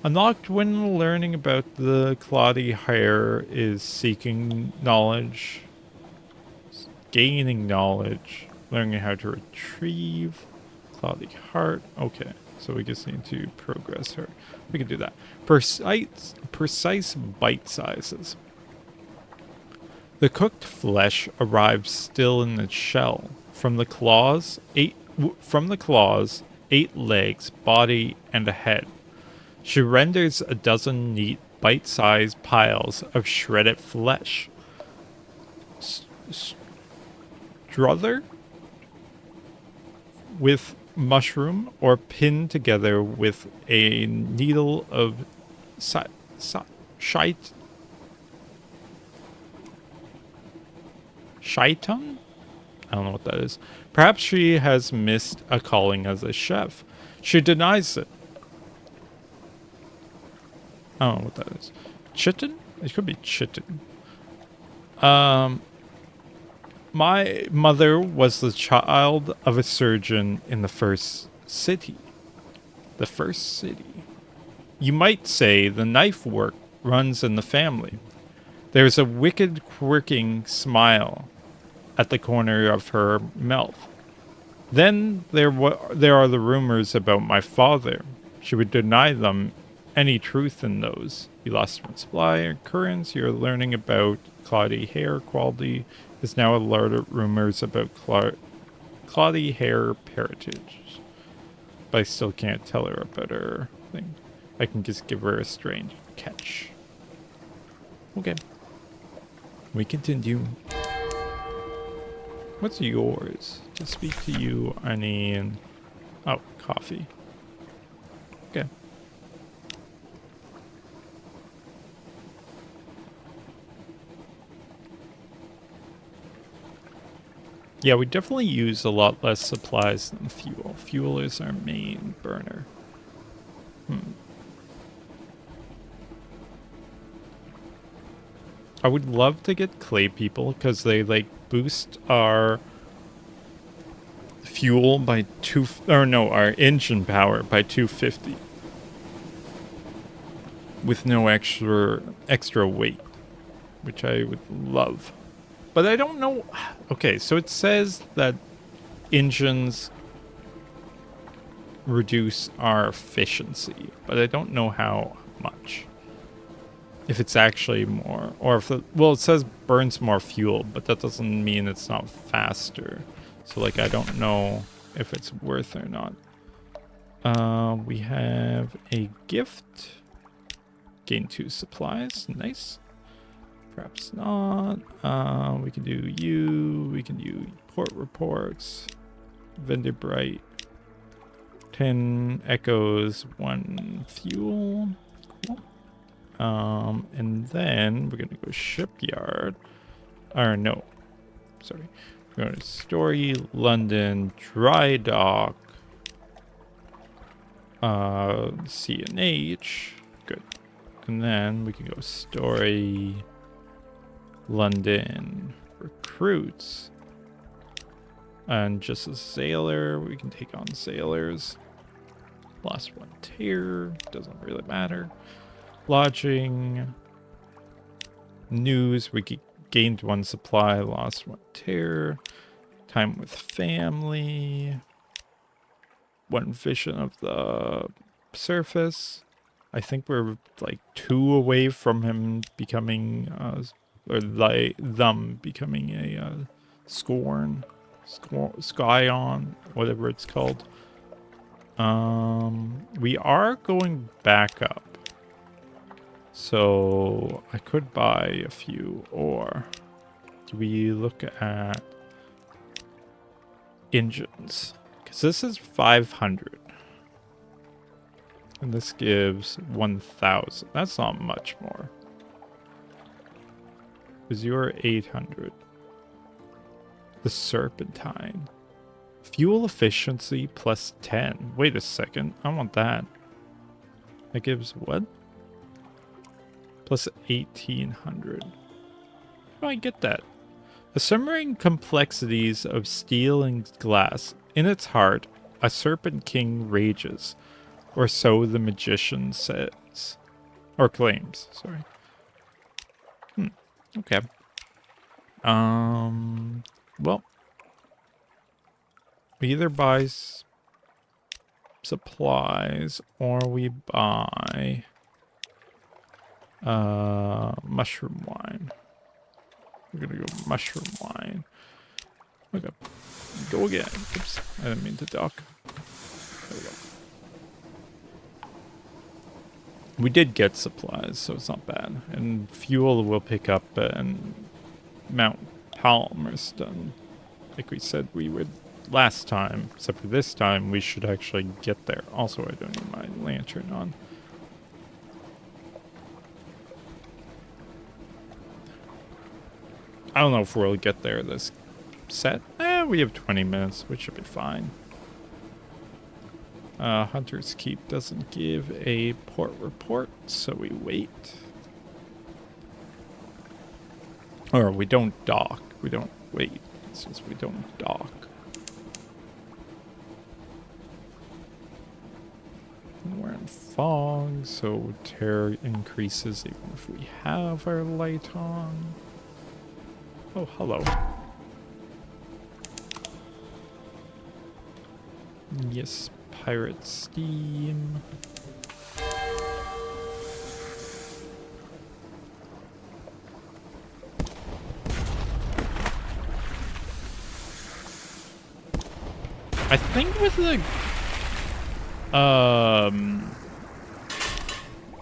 Unlocked when learning about the cloudy hair is seeking knowledge, gaining knowledge, learning how to retrieve, cloudy heart. Okay, so we just need to progress her. We can do that. Precise bite sizes. The cooked flesh arrives still in its shell. From the claws, 8 legs, body, and a head. She renders a dozen neat, bite-sized piles of shredded flesh. Strother with mushroom or pinned together with a needle of shite. Chiton? I don't know what that is. Perhaps she has missed a calling as a chef. She denies it. I don't know what that is. Chitin? It could be chitin. My mother was the child of a surgeon in the first city. The first city. You might say the knife work runs in the family. There's a wicked, quirking smile at the corner of her mouth. Then there are the rumors about my father. She would deny them any truth in those. You lost one supply occurrence. You're learning about cloudy hair quality. There's now a lot of rumors about cloudy hair parentage. But I still can't tell her about her thing. I can just give her a strange catch. Okay. We continue. What's yours? To speak to you, I need... Oh, coffee. Okay. Yeah, we definitely use a lot less supplies than fuel. Fuel is our main burner. I would love to get clay people because they like boost our fuel by our engine power by 250 with no extra weight, which I would love. But I don't know. Okay, so it says that engines reduce our efficiency, but I don't know how much. If it's actually more, or if it says burns more fuel, but that doesn't mean it's not faster. So like, I don't know if it's worth or not. We have a gift. Gain 2 supplies. Nice. Perhaps not. We can do we can do port reports. Vendor Bright. 10 echoes, 1 fuel. Cool. And then we're gonna go shipyard. Or no, sorry. We're going to Story, London, Dry Dock, C&H. Good. And then we can go Story, London, Recruits. And just a sailor, we can take on sailors. Lost 1 tier, doesn't really matter. Lodging, news, we gained 1 supply, lost 1 tier. Time with family, 1 vision of the surface. I think we're like 2 away from him becoming, them becoming a scion, whatever it's called. We are going back up. So I could buy a few, or do we look at engines? Because this is 500. And this gives 1,000. That's not much more. Because you're 800. The Serpentine. Fuel efficiency plus 10. Wait a second. I want that. That gives what? Plus 1,800. How do I get that? The simmering complexities of steel and glass. In its heart, a serpent king rages. Or so the magician says. Or claims, sorry. Okay. Well. We either buy supplies or we buy mushroom wine. We're gonna go mushroom wine. Okay. Go again. Oops. I didn't mean to duck. There we go. We did get supplies, so it's not bad. And fuel we'll pick up in Mount Palmerston. Like we said we would last time. Except for this time, we should actually get there. Also, I don't need my lantern on. I don't know if we'll get there this set. We have 20 minutes, which should be fine. Hunter's Keep doesn't give a port report, so we wait. Or we don't dock. We don't wait. It's just we don't dock. We're in fog, so terror increases even if we have our light on. Oh, hello. Yes, pirate steam. I think with the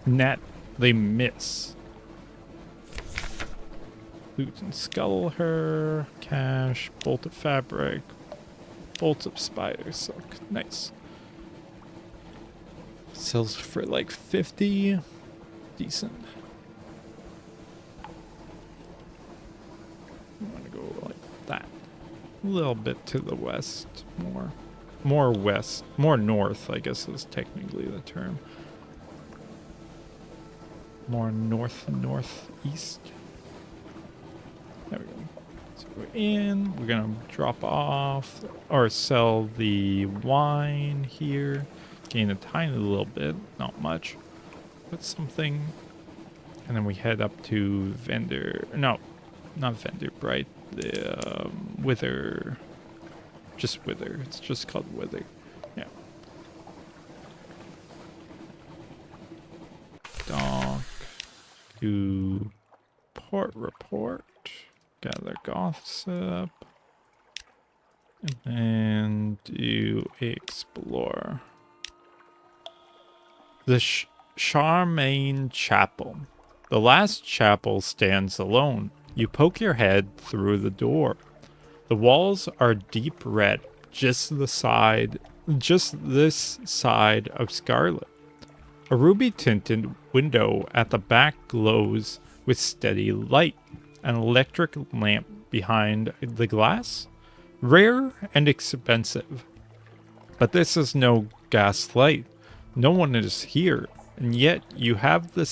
net they miss. Loot and skull her, cash, bolt of fabric, bolt of spider silk. Nice. Sells for like 50. Decent. I want to go like that. A little bit to the west more. More west. More north, I guess is technically the term. More northeast. There we go. So we're in. We're going to drop off or sell the wine here. Gain a tiny little bit. Not much. But something. And then we head up to vendor. No, not vendor. Bright. The wither. Just wither. It's just called wither. Yeah. Dock. Do port report. Gather gossip. And do explore. The Charmaine Chapel. The last chapel stands alone. You poke your head through the door. The walls are deep red, just this side of scarlet. A ruby-tinted window at the back glows with steady light. An electric lamp behind the glass? Rare and expensive. But this is no gas light. No one is here, and yet you have the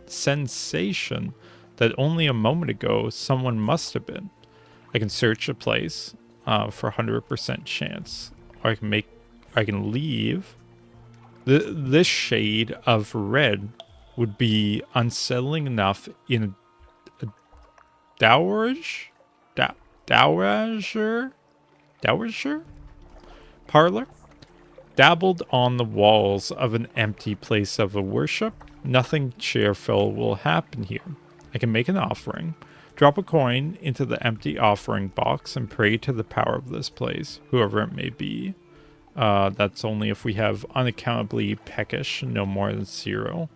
sensation that only a moment ago someone must have been. I can search a place for 100% chance, or I can leave. This shade of red would be unsettling enough in a dowager parlor, dabbled on the walls of an empty place of worship. Nothing cheerful will happen here. I can make an offering, drop a coin into the empty offering box, and pray to the power of this place, whoever it may be. That's only if we have unaccountably peckish, no more than 0.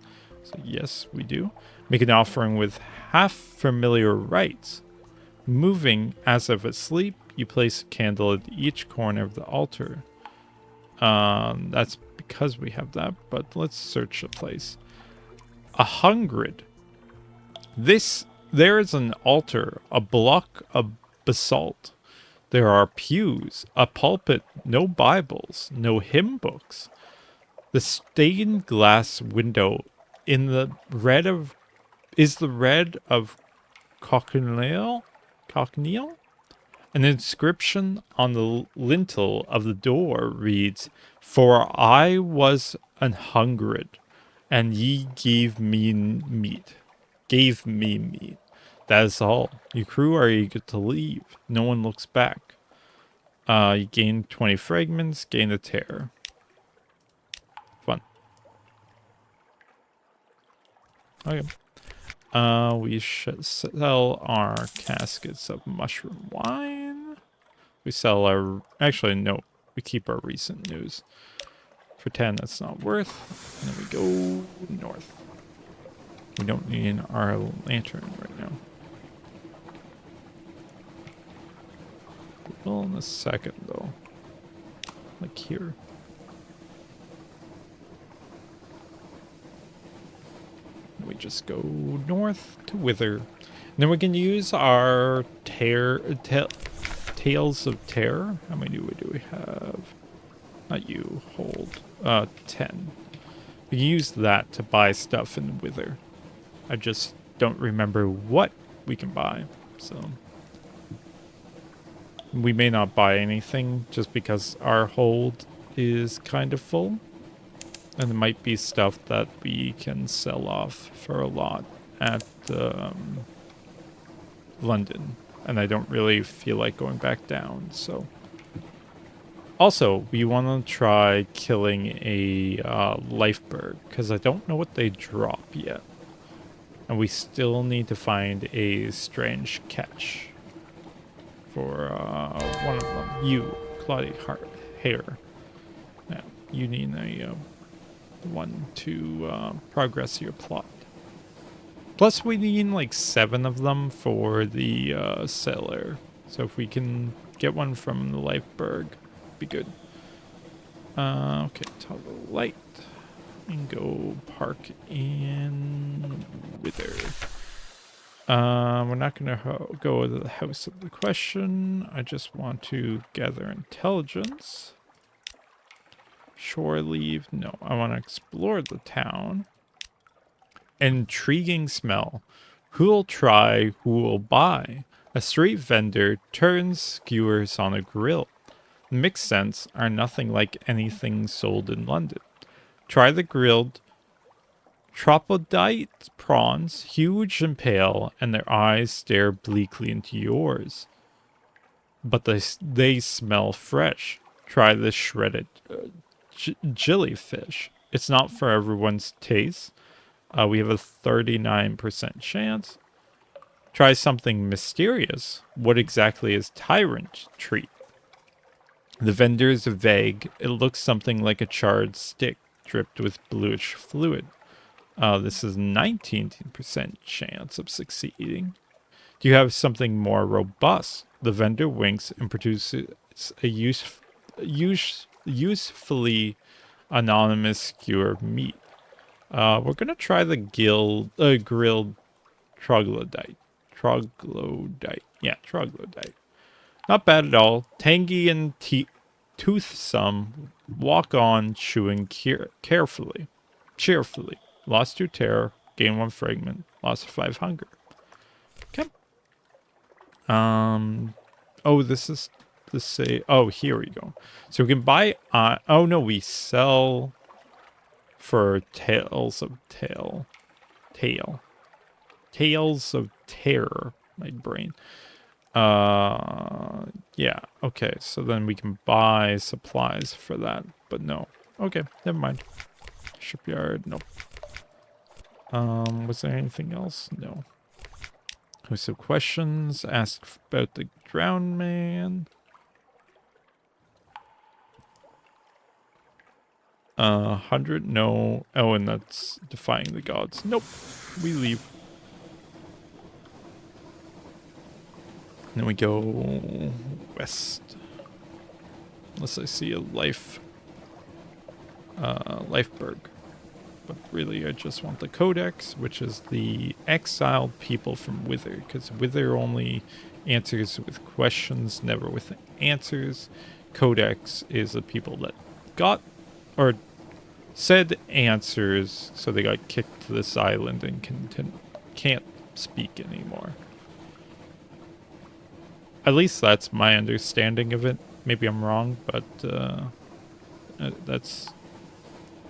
So yes, we do. Make an offering with half familiar rites. Moving as if asleep, you place a candle at each corner of the altar. That's because we have that, but let's search the place. 100. There is an altar, a block of basalt. There are pews, a pulpit, no Bibles, no hymn books. The stained glass window in the red of cochineal. An inscription on the lintel of the door reads, "For I was an hungered, and ye gave me meat. That is all. Your crew are eager to leave. No one looks back. You gain 20 fragments, gain a tear. Fun. Okay. We should sell our caskets of mushroom wine. We sell our... Actually, no. We keep our recent news. For 10, that's not worth. And then we go north. We don't need our lantern right now. Well, in a second, though. Like here. We just go north to Wither. And then we can use our Tales of Terror. How many do we have? Not you. Hold. 10. We can use that to buy stuff in Wither. I just don't remember what we can buy. So we may not buy anything just because our hold is kind of full. And there might be stuff that we can sell off for a lot at London. And I don't really feel like going back down, so. Also, we want to try killing a life bird, because I don't know what they drop yet. And we still need to find a strange catch for one of them. You, Claudia Hare. Yeah, you need a one to progress your plot. Plus, we need like 7 of them for the sailor. So if we can get one from the Lifeberg, be good. Okay, toggle light. And go park in Wither. We're not going to go to the house of the question. I just want to gather intelligence. Shore leave. No, I want to explore the town. Intriguing smell. Who'll try, who'll buy? A street vendor turns skewers on a grill. Mixed scents are nothing like anything sold in London. Try the grilled tropodyte prawns, huge and pale, and their eyes stare bleakly into yours. But they smell fresh. Try the shredded jellyfish. It's not for everyone's taste. We have a 39% chance. Try something mysterious. What exactly is tyrant treat? The vendor is vague. It looks something like a charred stick dripped with bluish fluid. This is 19% chance of succeeding. Do you have something more robust? The vendor winks and produces a usefully anonymous skewer of meat. We're going to try the grilled troglodyte. Troglodyte. Yeah, troglodyte. Not bad at all. Tangy and toothsome. Walk on, chewing cheerfully. Lost 2 terror. Gain 1 fragment. Lost 5 hunger. Okay. Oh, this is to say. Oh, here we go. So we can buy. Oh no, we sell for Tales of Terror. My brain. Yeah, okay, so then we can buy supplies for that, but no. Okay, never mind. Shipyard, nope. Was there anything else? No. Host of questions, ask about the drowned man. 100, no. Oh, and that's defying the gods. Nope, we leave. Then we go west. Unless I see a Lifeberg. But really, I just want the Codex, which is the exiled people from Wither. Because Wither only answers with questions, never with answers. Codex is the people that got, or said answers, so they got kicked to this island and can't speak anymore. At least that's my understanding of it. Maybe I'm wrong, but that's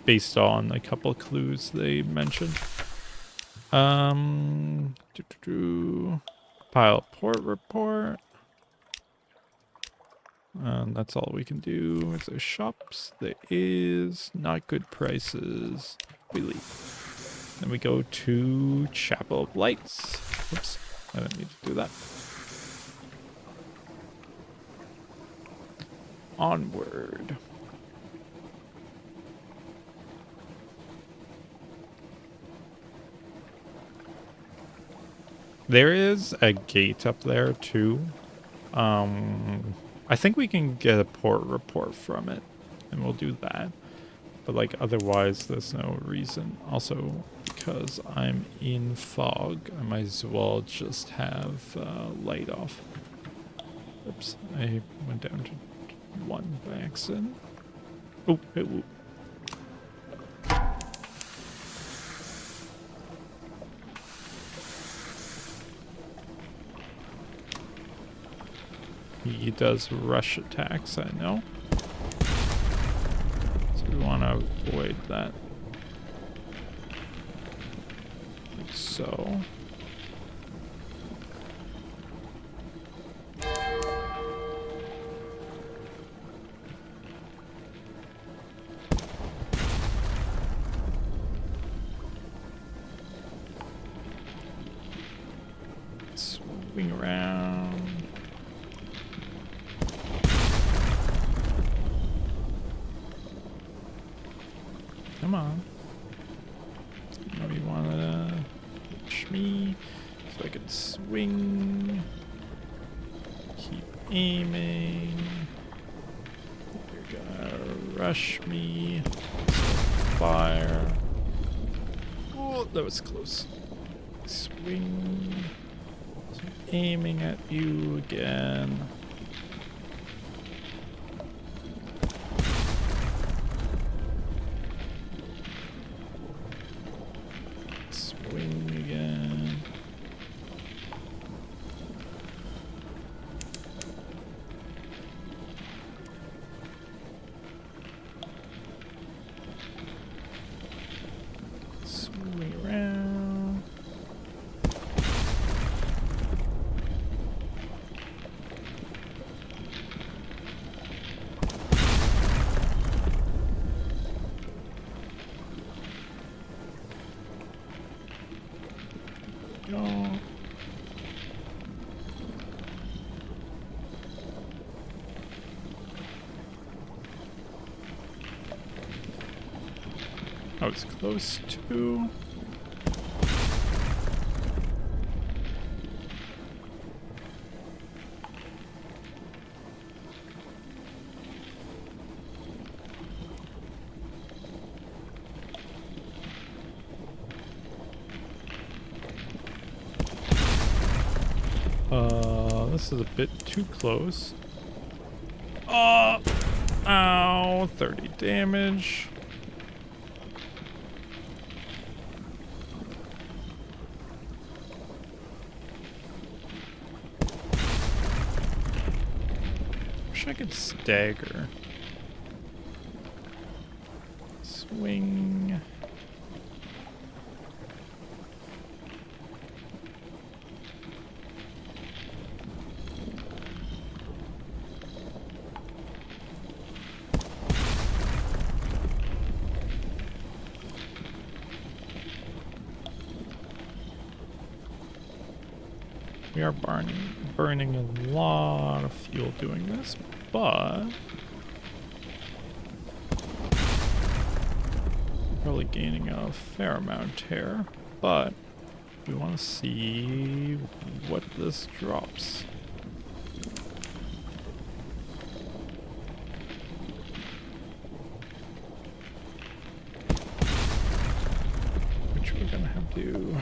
based on a couple of clues they mentioned. Pile port report. That's all we can do. Is there shops? There is. Not good prices. We leave. Then we go to Chapel of Lights. Oops, I didn't need to do that. Onward. There is a gate up there too. I think we can get a port report from it, and we'll do that. But like otherwise, there's no reason. Also, because I'm in fog, I might as well just have light off. Oops, I went down to 1 by accident. Oh, it will. He does rush attacks, I know. So we want to avoid that. so. Swing around. Come on. Maybe you wanna push me so I can swing. Keep aiming. You're gonna rush me. Fire. Oh, that was close. Swing. So aiming at you again. Swing again. Swing around. Go. I was close to. This is a bit too close. Oh! Ow! 30 damage. Wish I could stagger. Swing. We are burning a lot of fuel doing this, but probably gaining a fair amount here, but we want to see what this drops. Which we're gonna have to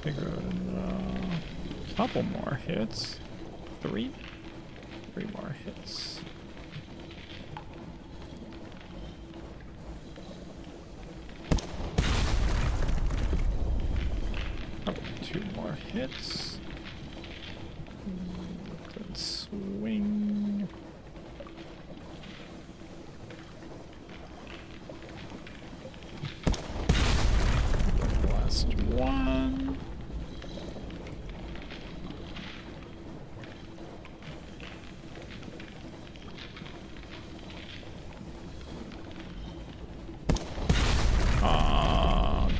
figure out a couple more hits. Three more hits. Oh, 2 more hits. Then swing. The last one.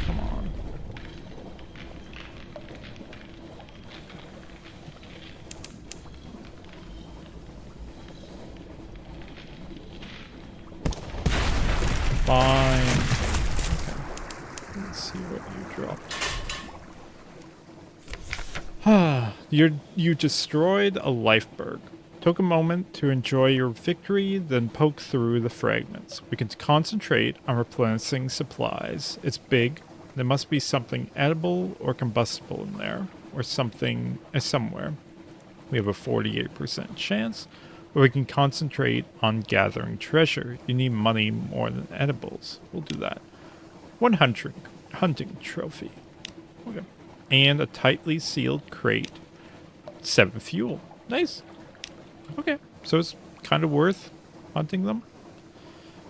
Come on. Fine. Okay. Let's see what you dropped. You destroyed a lifeberg. Took a moment to enjoy your victory, then poke through the fragments. We can concentrate on replenishing supplies. It's big. There must be something edible or combustible in there, or something somewhere. We have a 48% chance, or we can concentrate on gathering treasure. You need money more than edibles. We'll do that. 100 hunting trophy. Okay. And a tightly sealed crate. 7 fuel. Nice. Okay, so it's kind of worth hunting them.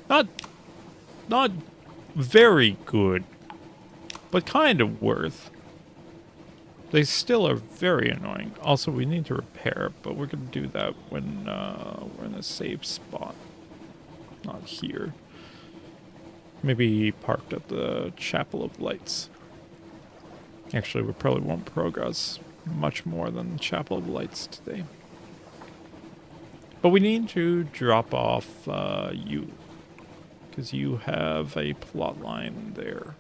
Not very good, but kind of worth. They still are very annoying. Also, we need to repair, but we're going to do that when we're in a safe spot. Not here. Maybe parked at the Chapel of Lights. Actually, we probably won't progress much more than Chapel of Lights today. But we need to drop off you. Because you have a plot line there.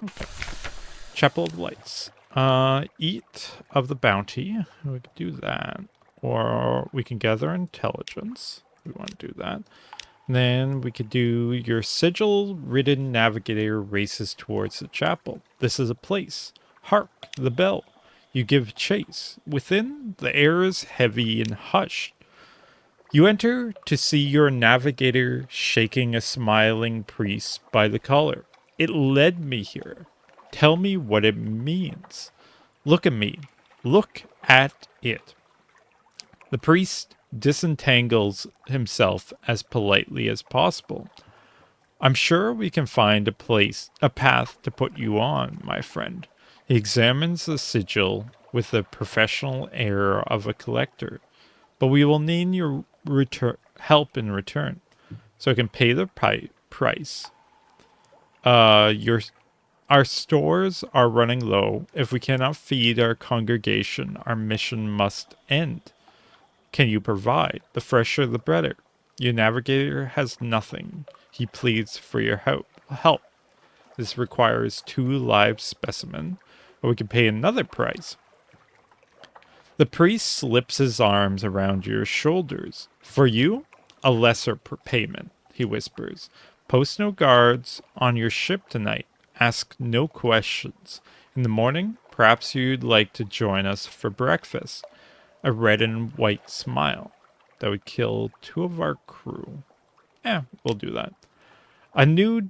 Okay. Chapel of Lights. Eat of the bounty. We could do that. Or we can gather intelligence. We want to do that. And then we could do your sigil-ridden navigator races towards the chapel. This is a place. Hark, the bell. You give chase. Within, the air is heavy and hushed. You enter to see your navigator shaking a smiling priest by the collar. It led me here. Tell me what it means. Look at me. Look at it. The priest disentangles himself as politely as possible. I'm sure we can find a path to put you on, my friend. He examines the sigil with the professional air of a collector. But we will need your help in return, so I can pay the price. Our stores are running low. If we cannot feed our congregation, our mission must end. Can you provide? The fresher, the better. Your navigator has nothing. He pleads for your help. This requires 2 live specimens, or we can pay another price. The priest slips his arms around your shoulders. For you, a lesser payment, he whispers. Post no guards on your ship tonight. Ask no questions. In the morning, perhaps you'd like to join us for breakfast. A red and white smile. That would kill 2 of our crew. We'll do that. A new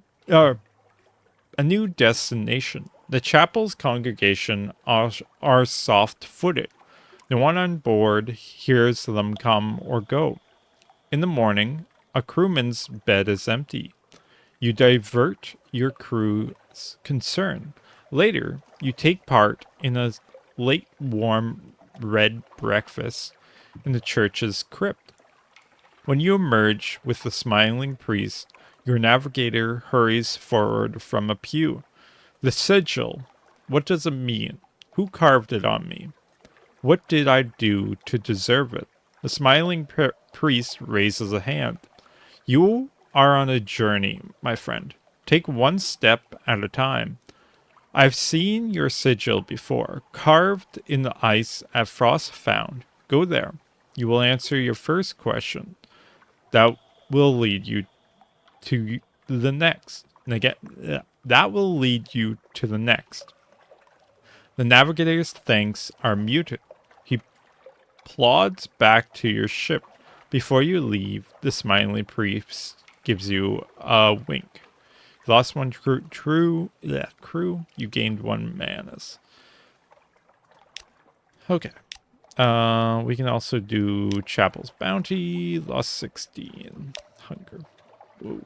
destination. The chapel's congregation are soft-footed. No one on board hears them come or go. In the morning, a crewman's bed is empty. You divert your crew's concern. Later, you take part in a late warm red breakfast in the church's crypt. When you emerge with the smiling priest, your navigator hurries forward from a pew. The sigil, what does it mean? Who carved it on me? What did I do to deserve it? The smiling priest raises a hand. You are on a journey, my friend. Take one step at a time. I've seen your sigil before, carved in the ice at Frost Found. Go there. You will answer your first question. That will lead you to the next. And again, that will lead you to the next. The navigator's thanks are muted. He plods back to your ship. Before you leave, the smiling priest gives you a wink. You lost 1 crew. You gained 1 manas. Okay. We can also do Chapel's Bounty. Lost 16. Hunger. Whoa.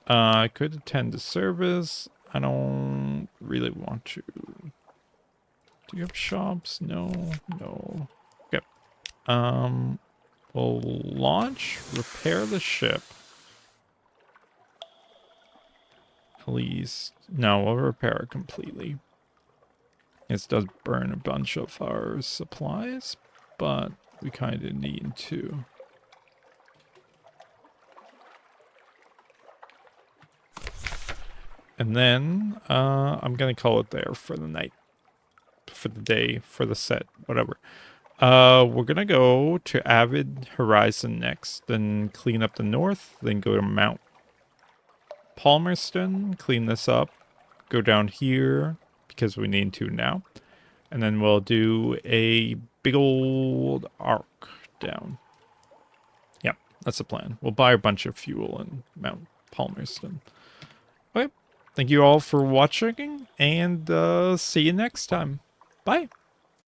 I could attend the service. I don't really want to. Do you have shops? No. No. Okay. We'll launch, repair the ship. At least, no, we'll repair it completely. This does burn a bunch of our supplies, but we kind of need to. And then, I'm going to call it there for the night. For the day, for the set, whatever. We're gonna go to Avid Horizon next, then clean up the north, then go to Mount Palmerston, clean this up, go down here, because we need to now, and then we'll do a big old arc down. Yep, that's the plan. We'll buy a bunch of fuel in Mount Palmerston. Okay, thank you all for watching, and see you next time. Bye!